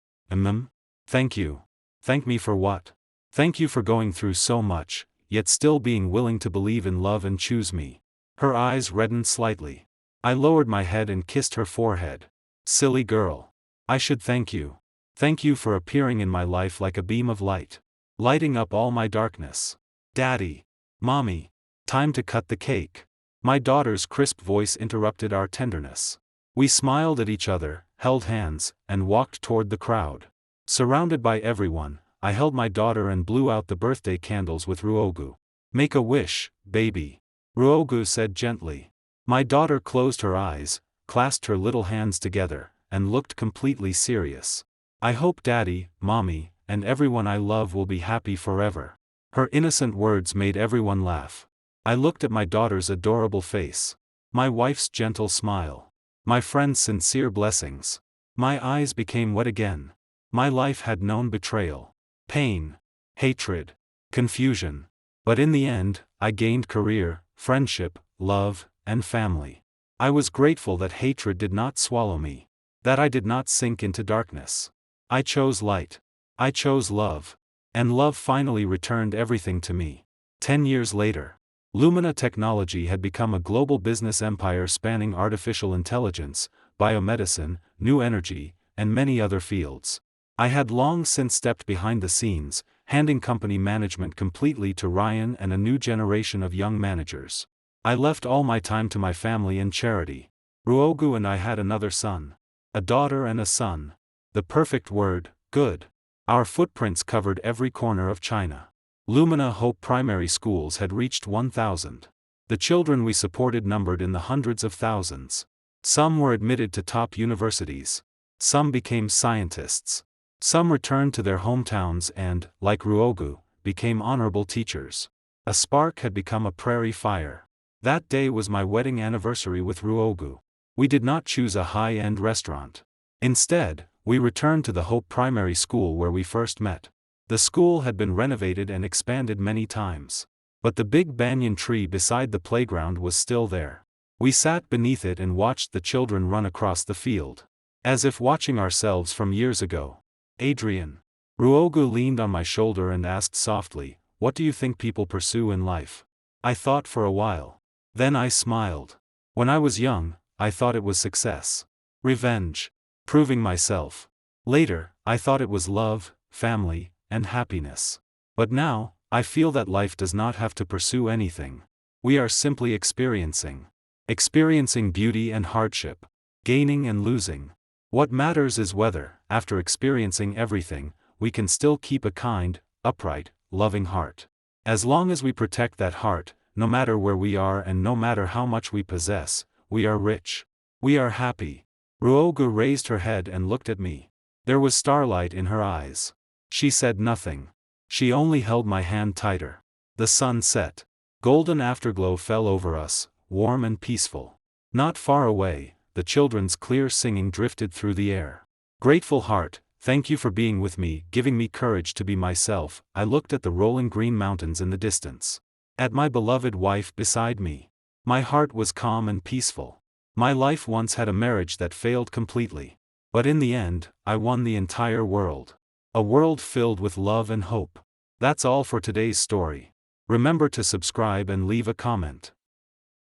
Thank you. Thank me for what? Thank you for going through so much, yet still being willing to believe in love and choose me. Her eyes reddened slightly. I lowered my head and kissed her forehead. Silly girl. I should thank you. Thank you for appearing in my life like a beam of light. Lighting up all my darkness. Daddy. Mommy. Time to cut the cake. My daughter's crisp voice interrupted our tenderness. We smiled at each other, held hands, and walked toward the crowd. Surrounded by everyone, I held my daughter and blew out the birthday candles with Ruogu. Make a wish, baby. Ruogu said gently. My daughter closed her eyes, clasped her little hands together, and looked completely serious. I hope Daddy, Mommy, and everyone I love will be happy forever. Her innocent words made everyone laugh. I looked at my daughter's adorable face. My wife's gentle smile. My friend's sincere blessings. My eyes became wet again. My life had known betrayal, pain, hatred, confusion. But in the end, I gained career, friendship, love, and family. I was grateful that hatred did not swallow me. That I did not sink into darkness. I chose light. I chose love. And love finally returned everything to me. 10 years later, Lumina Technology had become a global business empire spanning artificial intelligence, biomedicine, new energy, and many other fields. I had long since stepped behind the scenes, handing company management completely to Ryan and a new generation of young managers. I left all my time to my family and charity. Ruogu and I had another son. A daughter and a son. The perfect word, good. Our footprints covered every corner of China. Lumina Hope primary schools had reached 1,000. The children we supported numbered in the hundreds of thousands. Some were admitted to top universities. Some became scientists. Some returned to their hometowns and, like Ruogu, became honorable teachers. A spark had become a prairie fire. That day was my wedding anniversary with Ruogu. We did not choose a high-end restaurant. Instead, we returned to the Hope Primary School where we first met. The school had been renovated and expanded many times. But the big banyan tree beside the playground was still there. We sat beneath it and watched the children run across the field. As if watching ourselves from years ago. Adrian. Ruogu leaned on my shoulder and asked softly, "What do you think people pursue in life?" I thought for a while. Then I smiled. When I was young, I thought it was success. Revenge. Proving myself. Later, I thought it was love, family, and happiness. But now, I feel that life does not have to pursue anything. We are simply experiencing. Experiencing beauty and hardship. Gaining and losing. What matters is whether, after experiencing everything, we can still keep a kind, upright, loving heart. As long as we protect that heart, no matter where we are and no matter how much we possess, we are rich. We are happy. Ruogu raised her head and looked at me. There was starlight in her eyes. She said nothing. She only held my hand tighter. The sun set. Golden afterglow fell over us, warm and peaceful. Not far away, the children's clear singing drifted through the air. Grateful heart, thank you for being with me, giving me courage to be myself. I looked at the rolling green mountains in the distance. At my beloved wife beside me. My heart was calm and peaceful. My life once had a marriage that failed completely. But in the end, I won the entire world. A world filled with love and hope. That's all for today's story. Remember to subscribe and leave a comment.